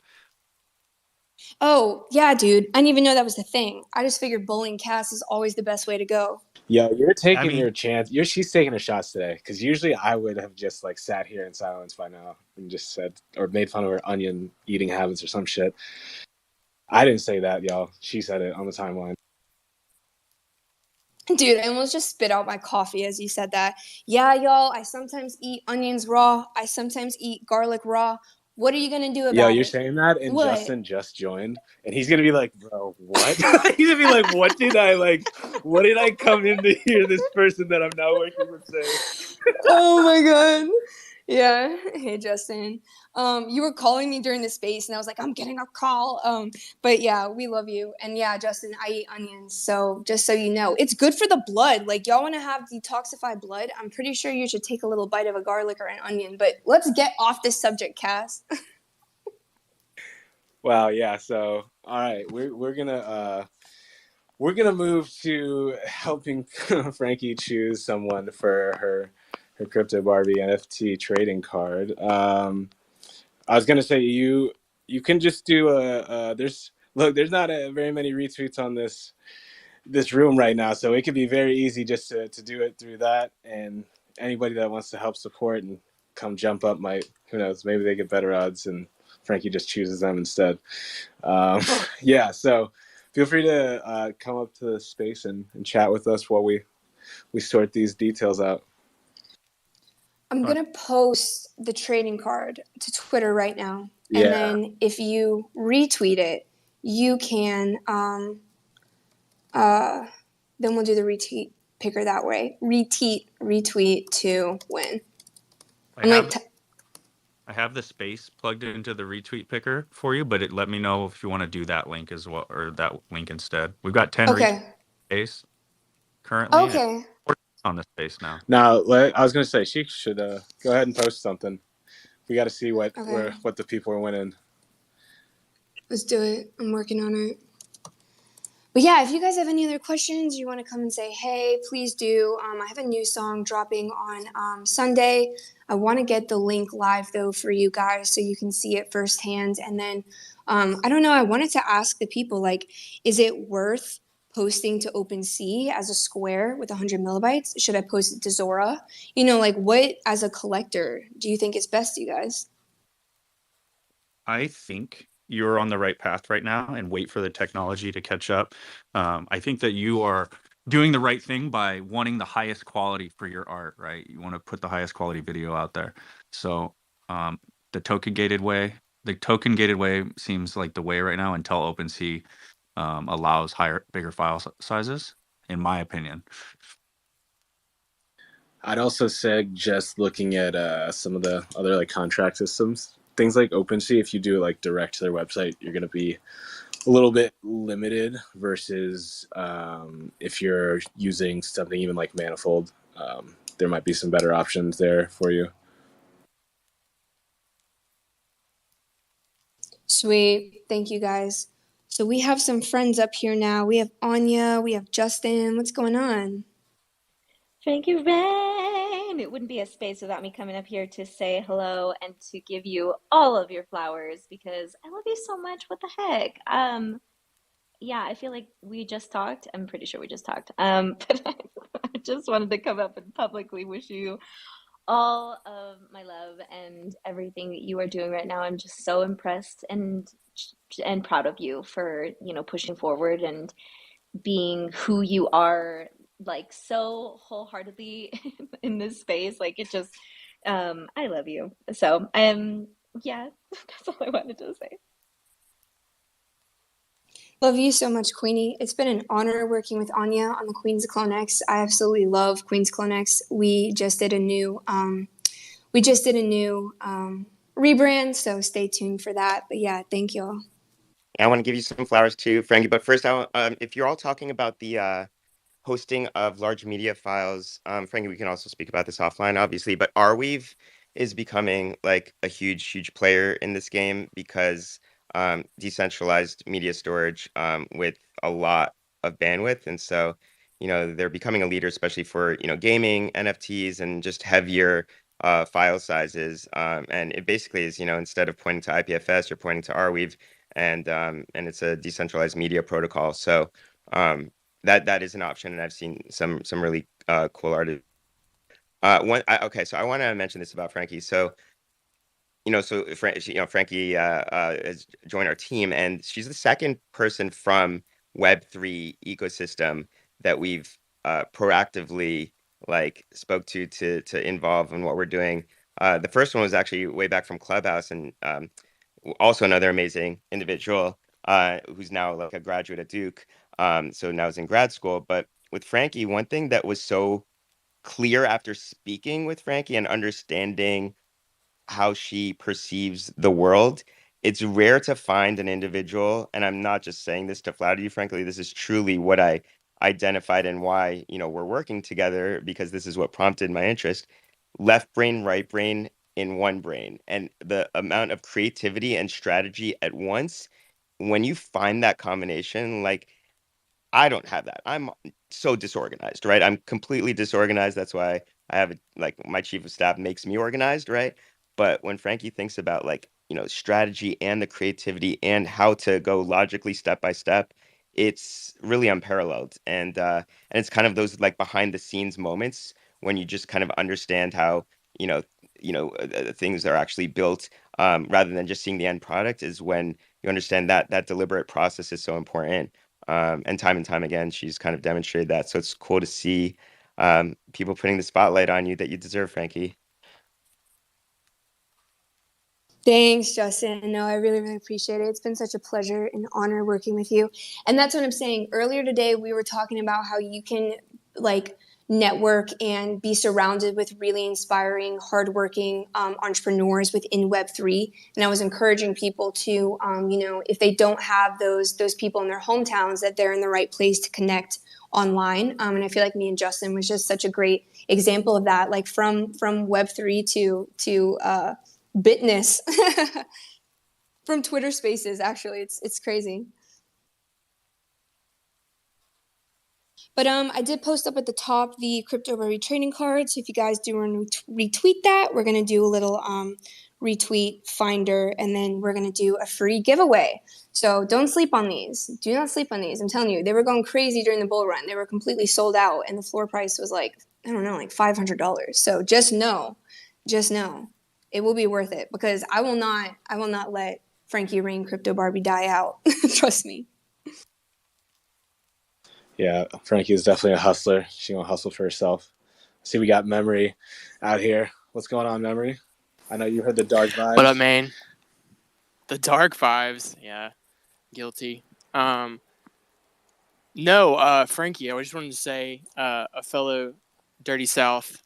Oh, yeah, dude. I didn't even know that was the thing. I just figured bullying Cass is always the best way to go. Yo, you're taking your chance. She's taking her shots today, because usually I would have just like sat here in silence by now and just said or made fun of her onion eating habits or some shit. I didn't say that, y'all. She said it on the timeline. Dude, I almost just spit out my coffee as you said that. Yeah, y'all, I sometimes eat onions raw. I sometimes eat garlic raw. What are you gonna do about it? Yo, you're saying that, and what? Justin just joined, and he's gonna be like, bro, what? He's gonna be like, what did I come in to hear this person that I'm now working with say? Oh my god. Yeah. Hey, Justin. You were calling me during the space, and I was like, I'm getting a call. But yeah, we love you. And yeah, Justin, I eat onions. So just so you know, it's good for the blood. Like, y'all want to have detoxified blood? I'm pretty sure you should take a little bite of a garlic or an onion. But let's get off this subject, Cass. Wow. Yeah. So, all right, we're gonna move to helping Frankie choose someone for her Crypto Barbie NFT trading card. I was gonna say you can just do there's not very many retweets on this room right now, so it could be very easy just to do it through that, and anybody that wants to help support and come jump up might, who knows, maybe they get better odds and Frankie just chooses them instead. Yeah, so feel free to come up to the space and chat with us while we sort these details out. I'm going to post the trading card to Twitter right now. Yeah. And then if you retweet it, you can, then we'll do the retweet picker that way. Retweet to win. I have the space plugged into the retweet picker for you, but let me know if you want to do that link as well, or that link instead. We've got 10 retweets currently. Okay. We're on the space now. Now, I was going to say, she should go ahead and post something. We got to see what the people are winning. Let's do it. I'm working on it. But yeah, if you guys have any other questions, you want to come and say, hey, please do. I have a new song dropping on Sunday. I want to get the link live, though, for you guys so you can see it firsthand. And then, I don't know, I wanted to ask the people, like, is it worth posting to OpenSea as a square with 100 millibytes? Should I post it to Zora? You know, like, what, as a collector, do you think is best, you guys? I think you're on the right path right now, and wait for the technology to catch up. I think that you are doing the right thing by wanting the highest quality for your art, right? You want to put the highest quality video out there. So the token gated way seems like the way right now until OpenSea allows bigger file sizes, in my opinion. I'd also suggest looking at some of the other like contract systems. Things like OpenSea, if you do it like direct to their website, you're going to be a little bit limited versus if you're using something even like Manifold, there might be some better options there for you. Sweet. Thank you guys. So we have some friends up here now. We have Anya, we have Justin. What's going on? FrankiRaine! It wouldn't be a space without me coming up here to say hello and to give you all of your flowers because I love you so much. What the heck? Yeah, I feel like we just talked. I'm pretty sure we just talked. But I just wanted to come up and publicly wish you all of my love and everything that you are doing right now. I'm just so impressed and proud of you for, pushing forward and being who you are, like so wholeheartedly in this space. Like it just, I love you. So, yeah, that's all I wanted to say. Love you so much, Queenie. It's been an honor working with Anya on the Queens of CloneX. I absolutely love Queens CloneX. We just did a new rebrand, so stay tuned for that. But yeah, thank you all. I want to give you some flowers too, Frankie. But first, if you're all talking about the hosting of large media files, Frankie, we can also speak about this offline, obviously. But Arweave is becoming like a huge, huge player in this game because decentralized media storage with a lot of bandwidth, and so they're becoming a leader, especially for gaming, NFTs, and just heavier file sizes. And it basically is instead of pointing to IPFS, you're pointing to Arweave and it's a decentralized media protocol. So that is an option, and I've seen some really cool artists. Okay, so I want to mention this about Frankie. So Frankie has joined our team, and she's the second person from Web3 ecosystem that we've proactively like spoke to involve in what we're doing. The first one was actually way back from Clubhouse, and also another amazing individual who's now like a graduate at Duke. So now is in grad school. But with Frankie, one thing that was so clear after speaking with Frankie and understanding how she perceives the world, it's rare to find an individual, and I'm not just saying this to flatter you, frankly, this is truly what I identified and why, we're working together because this is what prompted my interest. Left brain, right brain in one brain. And the amount of creativity and strategy at once, when you find that combination, like I don't have that. I'm so disorganized, right? I'm completely disorganized. That's why I have like my chief of staff makes me organized, right? But when Frankie thinks about like, strategy and the creativity and how to go logically step by step, it's really unparalleled. And it's kind of those like behind the scenes moments when you just kind of understand how, things are actually built rather than just seeing the end product is when you understand that that deliberate process is so important. And time again, she's kind of demonstrated that. So it's cool to see people putting the spotlight on you that you deserve, Frankie. Thanks, Justin. No, I really, really appreciate it. It's been such a pleasure and honor working with you. And that's what I'm saying. Earlier today, we were talking about how you can like network and be surrounded with really inspiring, hardworking entrepreneurs within Web3. And I was encouraging people to, if they don't have those people in their hometowns, that they're in the right place to connect online. And I feel like me and Justin was just such a great example of that, like from Web3 to Bitness from Twitter Spaces. Actually, it's crazy. But I did post up at the top the Crypto Berry trading card. So if you guys do want to retweet that, we're gonna do a little retweet finder, and then we're gonna do a free giveaway. So don't sleep on these. Do not sleep on these. I'm telling you, they were going crazy during the bull run. They were completely sold out, and the floor price was like, I don't know, like $500. So just know, it will be worth it because I will not let FrankiRaine Crypto Barbie die out. Trust me. Yeah, Frankie is definitely a hustler. She gonna hustle for herself. See, we got Memory out here. What's going on, Memory? I know you heard the dark vibes. What up, man? The dark vibes, yeah, guilty. No, Frankie, I just wanted to say, a fellow Dirty South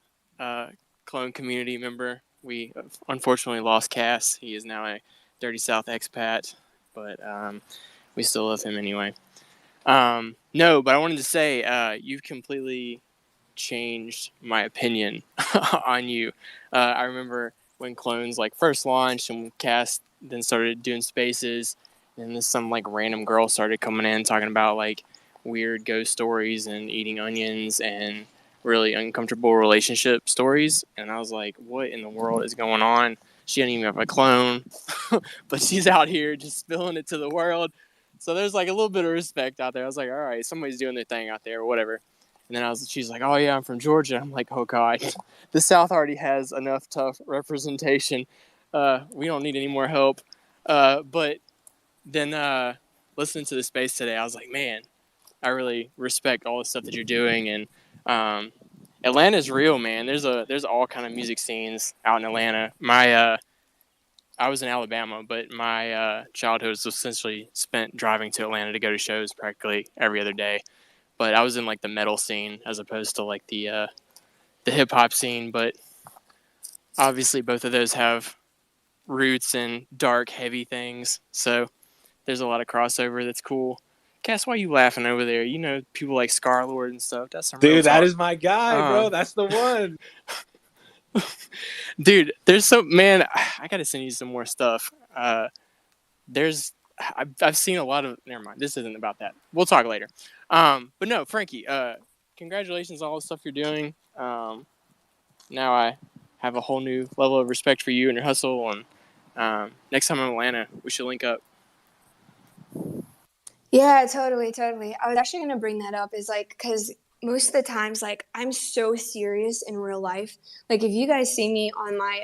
clone community member. We unfortunately lost Cass. He is now a Dirty South expat, but we still love him anyway. No, but I wanted to say you've completely changed my opinion on you. I remember when Clones like first launched and Cass then started doing spaces, and then some like random girl started coming in talking about like weird ghost stories and eating onions and really uncomfortable relationship stories. And I was like, what in the world is going on? She didn't even have a clone, but she's out here just spilling it to the world. So there's like a little bit of respect out there. I was like, all right, somebody's doing their thing out there or whatever. And then she's like, oh yeah, I'm from Georgia. I'm like, oh God, the South already has enough tough representation. We don't need any more help. But then listening to the space today, I was like, man, I really respect all the stuff that you're doing. And Atlanta's real, man. There's all kind of music scenes out in Atlanta. I was in Alabama, but my childhood was essentially spent driving to Atlanta to go to shows practically every other day. But I was in like the metal scene as opposed to like the hip hop scene. But obviously both of those have roots in dark, heavy things. So there's a lot of crossover that's cool. Cass, why are you laughing over there? You know, people like Scarlord and stuff. That's some real Dude, talk. that is my guy, bro. That's the one. Dude, man, I gotta send you some more stuff. I've seen a lot of, never mind, this isn't about that. We'll talk later. But no, Frankie, congratulations on all the stuff you're doing. Now I have a whole new level of respect for you and your hustle, and next time I'm in Atlanta, we should link up. Yeah, totally. I was actually going to bring that up is like, because most of the times, like, I'm so serious in real life. Like, if you guys see me on my,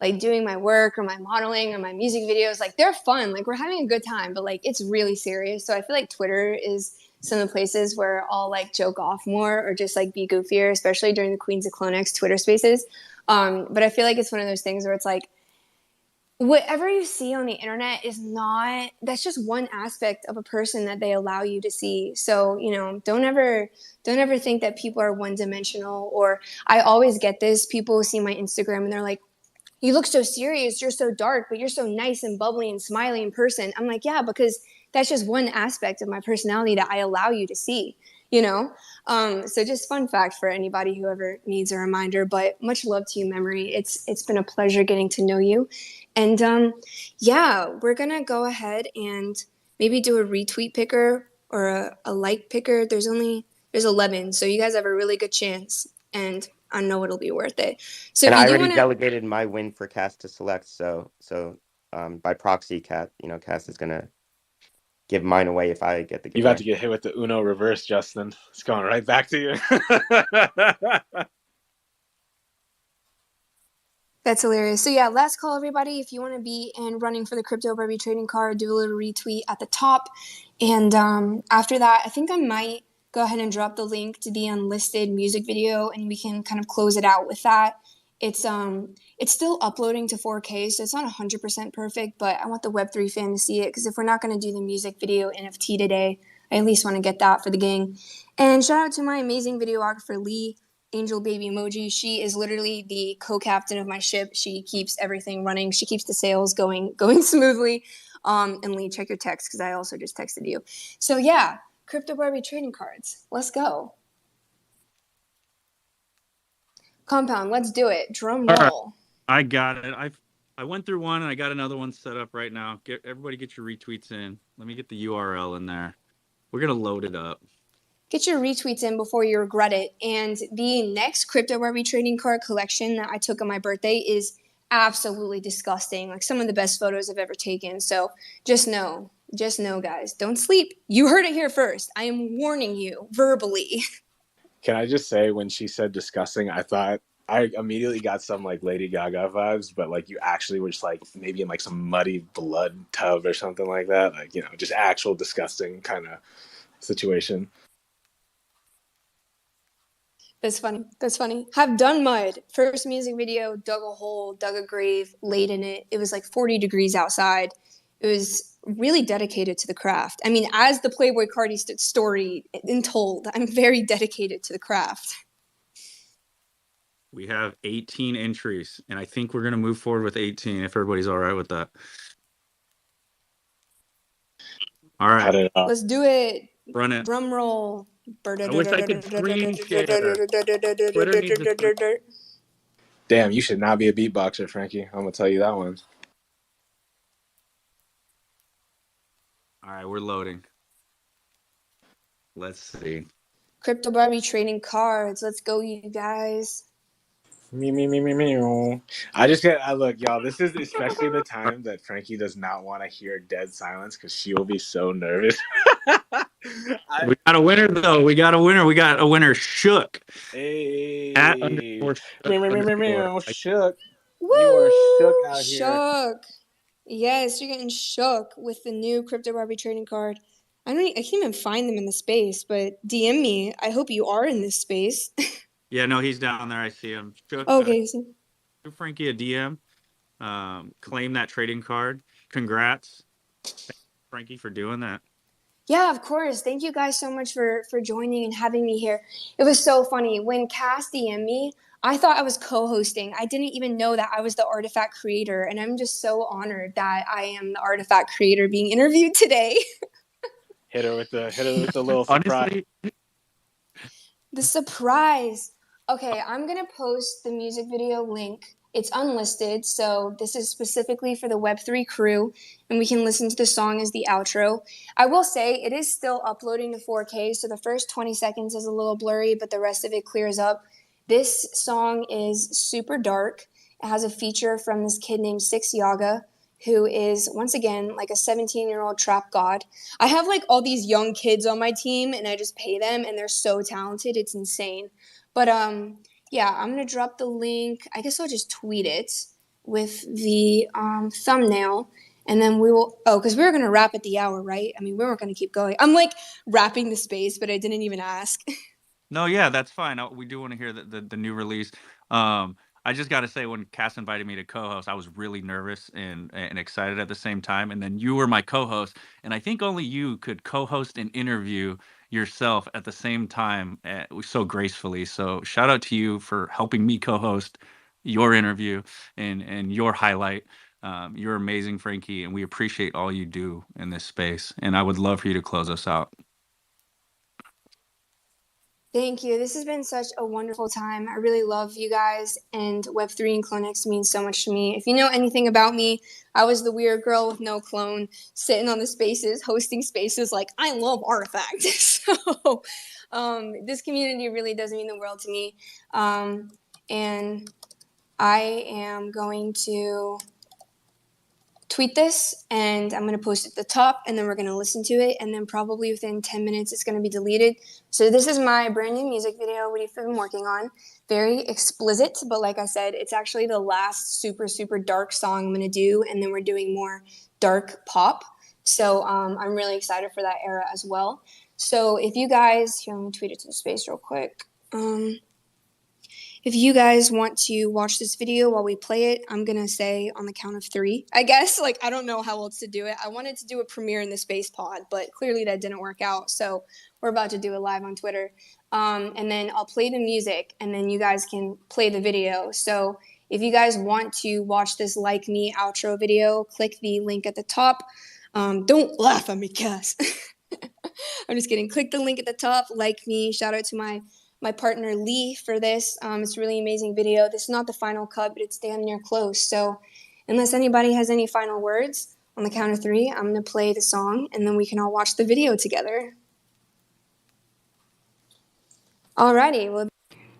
like, doing my work or my modeling or my music videos, like, they're fun. Like, we're having a good time, but, like, it's really serious. So I feel like Twitter is some of the places where I'll, like, joke off more or just, like, be goofier, especially during the Queens of CloneX Twitter spaces. But I feel like it's one of those things where it's like, whatever you see on the internet that's just one aspect of a person that they allow you to see. So, you know, don't ever think that people are one dimensional. Or I always get this, people see my Instagram and they're like, you look so serious, you're so dark, but you're so nice and bubbly and smiley in person. I'm like, yeah, because that's just one aspect of my personality that I allow you to see, you know? So just fun fact for anybody who ever needs a reminder, but much love to you, Memory. It's been a pleasure getting to know you. And yeah, we're going to go ahead and maybe do a retweet picker or a like picker. There's 11, so you guys have a really good chance, and I know it'll be worth it. So and if you I already wanna... delegated my win for Cass to select, so by proxy, Cass is gonna give mine away if I get the giveaway. You about to get hit with the Uno reverse, Justin. It's going right back to you. That's hilarious. So yeah, last call, everybody. If you want to be in running for the Crypto Barbie trading card, do a little retweet at the top. And after that, I think I might go ahead and drop the link to the unlisted music video, and we can kind of close it out with that. It's still uploading to 4K, so it's not 100% perfect, but I want the Web3 fan to see it, because if we're not going to do the music video NFT today, I at least want to get that for the gang. And shout out to my amazing videographer, Lee. Angel baby emoji. She is literally the co-captain of my ship. She keeps everything running. She keeps the sails going smoothly. And Lee, check your text, because I also just texted you. So yeah, Crypto Barbie trading cards. Let's go. Compound, let's do it. Drum roll. All right. I got it. I went through one and I got another one set up right now. Everybody get your retweets in. Let me get the URL in there. We're gonna load it up. Get your retweets in before you regret it. And the next Crypto Barbie trading card collection that I took on my birthday is absolutely disgusting. Like some of the best photos I've ever taken. So just know, guys, don't sleep. You heard it here first. I am warning you verbally. Can I just say, when she said disgusting, I immediately got some like Lady Gaga vibes, but like you actually were just like maybe in like some muddy blood tub or something like that. Like, you know, just actual disgusting kind of situation. That's funny. Have done mud. First music video, dug a hole, dug a grave, laid in it. It was like 40 degrees outside. It was really dedicated to the craft. I mean, as the Playboy Cardi story told, I'm very dedicated to the craft. We have 18 entries, and I think we're going to move forward with 18 if everybody's all right with that. All right. Let's do it. Run it. Drum roll. I wish I could screen share. Twitter needs to... Damn, you should not be a beatboxer, Frankie. I'm going to tell you that one. right, we're loading. Let's see. Crypto Barbie trading cards. Let's go, you guys. Me. I just get. I look, y'all. This is especially the time that Frankie does not want to hear dead silence because she will be so nervous. We got a winner, though. We got a winner. We got a winner. Shook. Hey, @_shook_. shook. You are shook Woo! out here. Shook. Yes, you're getting shook with the new Crypto Barbie trading card. I can't even find them in the space, but DM me. I hope you are in this space. Yeah, no, he's down there. I see him. Shook. Okay. Give Frankie a DM. Claim that trading card. Congrats, Frankie, for doing that. Yeah, of course. Thank you guys so much for joining and having me here. It was so funny. When Cass DM'd me, I thought I was co-hosting. I didn't even know that I was the artifact creator, and I'm just so honored that I am the artifact creator being interviewed today. Hit her with the little surprise. Honestly, The surprise. Okay, I'm going to post the music video link. It's unlisted, so this is specifically for the Web3 crew, and we can listen to the song as the outro. I will say it is still uploading to 4K, so the first 20 seconds is a little blurry, but the rest of it clears up. This song is super dark. It has a feature from this kid named Six Yaga, who is, once again, like a 17-year-old trap god. I have like all these young kids on my team, and I just pay them, and they're so talented. It's insane. But yeah, I'm going to drop the link. I guess I'll just tweet it with the thumbnail, and then we will, because we were going to wrap at the hour, right? I mean, we weren't going to keep going. I'm like wrapping the space, but I didn't even ask. no, yeah, that's fine. We do want to hear the new release. I just got to say, when Cass invited me to co-host, I was really nervous and excited at the same time. And then you were my co-host, and I think only you could co-host an interview yourself at the same time so gracefully. So shout out to you for helping me co-host your interview and your highlight. You're amazing, Frankie, and we appreciate all you do in this space. And I would love for you to close us out. Thank you. This has been such a wonderful time. I really love you guys, and Web3 and CloneX means so much to me. If you know anything about me, I was the weird girl with no clone, sitting on the spaces, hosting spaces like, I love Artifact. So this community really does mean the world to me. And I am going to tweet this, and I'm going to post it at the top, and then we're going to listen to it, and then probably within 10 minutes it's going to be deleted. So this is my brand new music video we've been working on. Very explicit, but like I said, it's actually the last super, super dark song I'm going to do, and then we're doing more dark pop. So I'm really excited for that era as well. So if you guys, here, let me tweet it to the space real quick. If you guys want to watch this video while we play it, I'm going to say on the count of 3, I guess. Like, I don't know how else to do it. I wanted to do a premiere in the space pod, but clearly that didn't work out. So we're about to do it live on Twitter. And then I'll play the music, and then you guys can play the video. So if you guys want to watch this Like Me outro video, click the link at the top. Don't laugh at me, Cass. I'm just kidding. Click the link at the top. Like me. Shout out to my partner Lee for this. It's a really amazing video. This is not the final cut, but it's damn near close. So unless anybody has any final words, on the count of 3, I'm going to play the song, and then we can all watch the video together. Alrighty, well,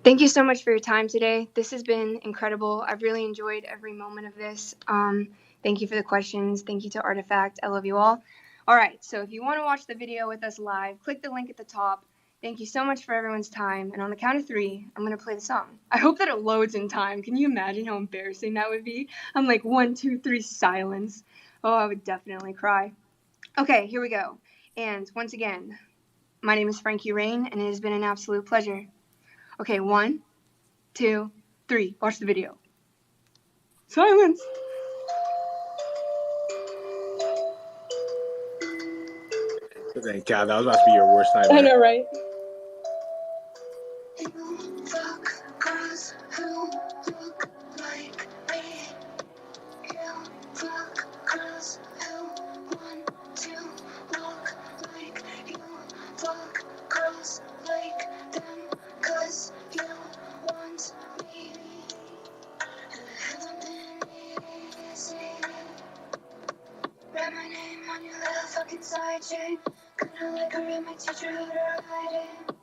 thank you so much for your time today. This has been incredible. I've really enjoyed every moment of this. Thank you for the questions. Thank you to Artifact. I love you all. All right, so if you want to watch the video with us live, click the link at the top. Thank you so much for everyone's time. And on the count of 3, I'm going to play the song. I hope that it loads in time. Can you imagine how embarrassing that would be? I'm like, 1, 2, 3, silence. Oh, I would definitely cry. Okay, here we go. And once again, my name is FrankiRaine, and it has been an absolute pleasure. Okay, 1, 2, 3. Watch the video. Silence. Thank God, that was about to be your worst nightmare. I know, right? Write my name on your left fucking side chick. Kinda like her and my teacher had her hiding.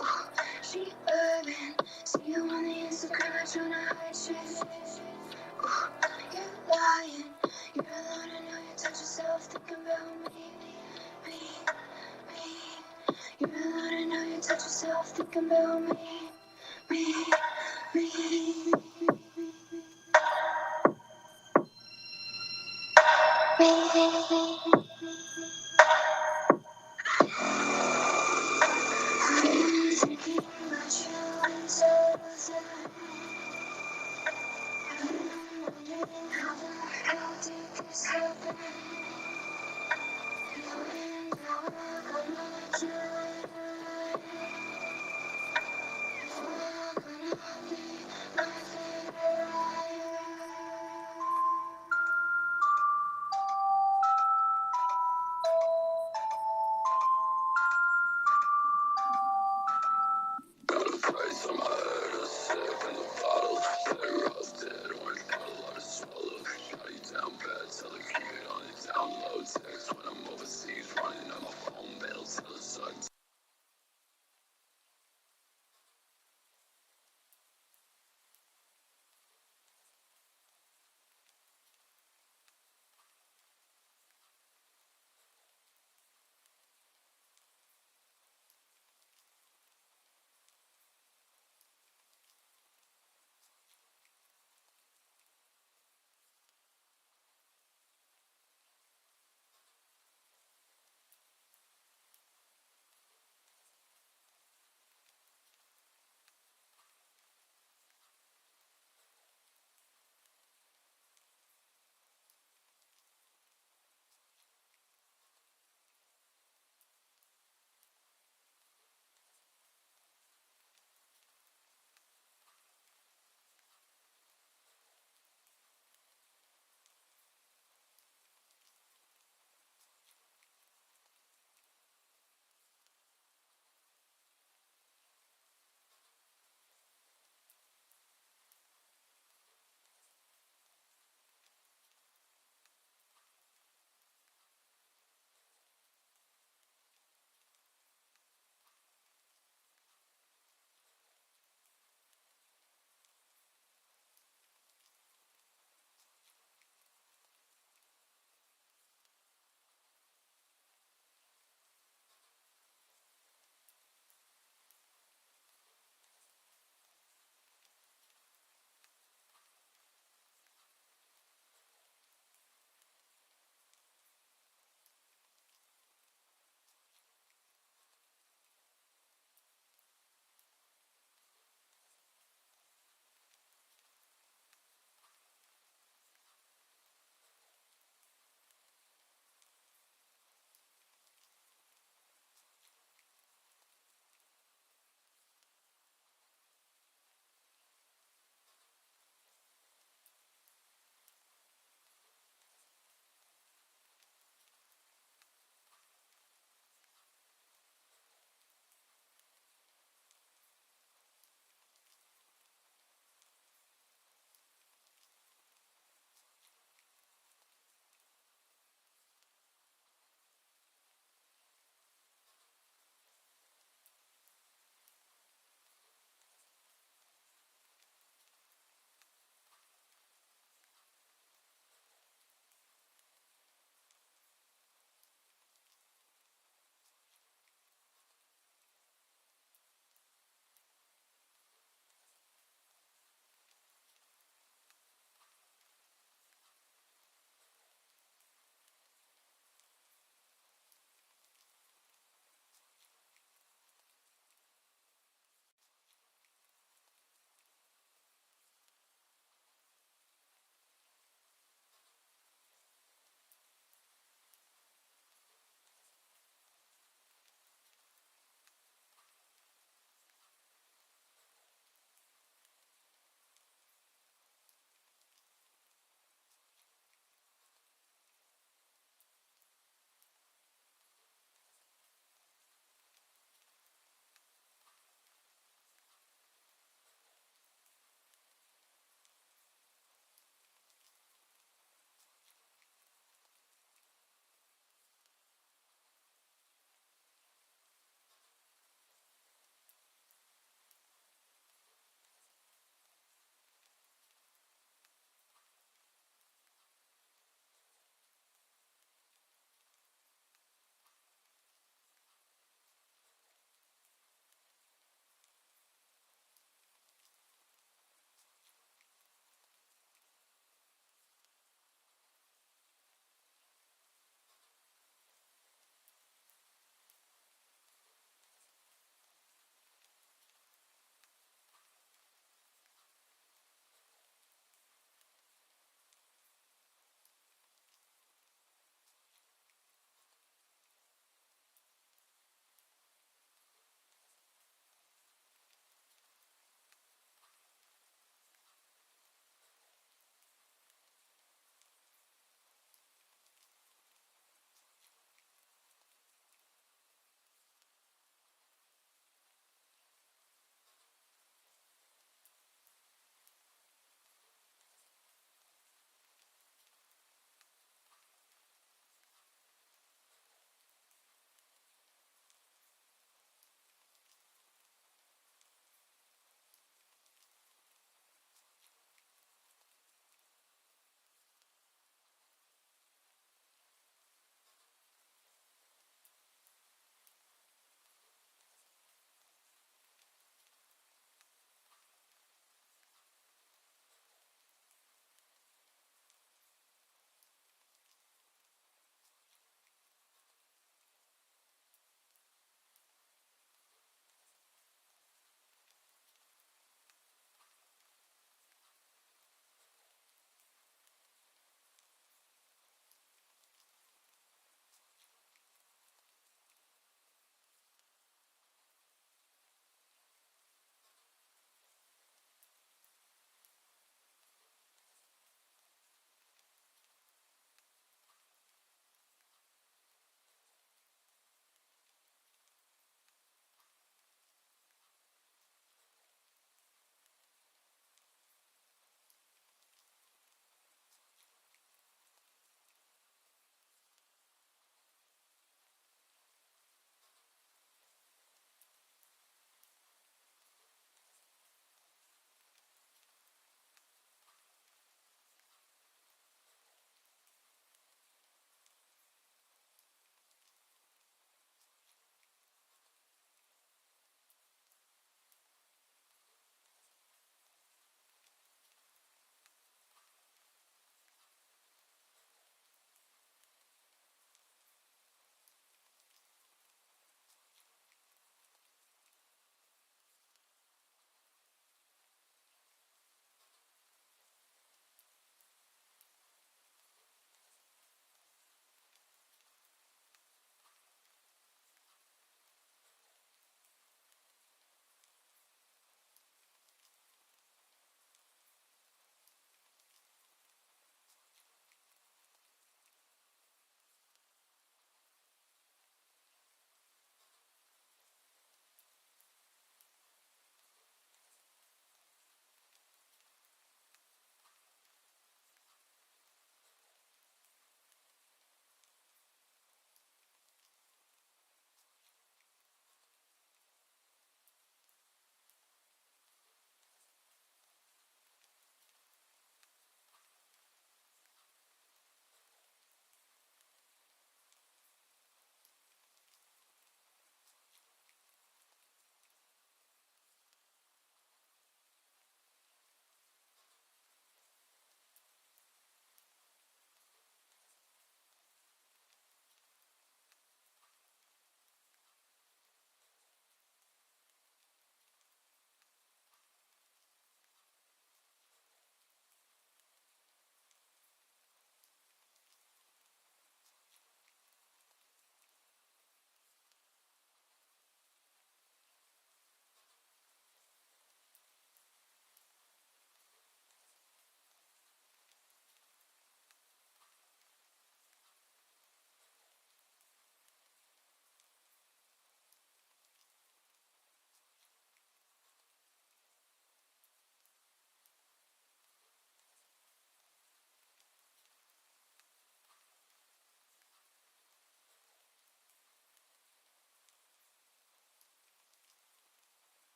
Ooh, she urban. See you on the Instagram, I'm tryna hide shit. Ooh, you're lying. You're alone, I know you touch yourself, thinking about me. You're alone, I know you touch yourself, thinking about me.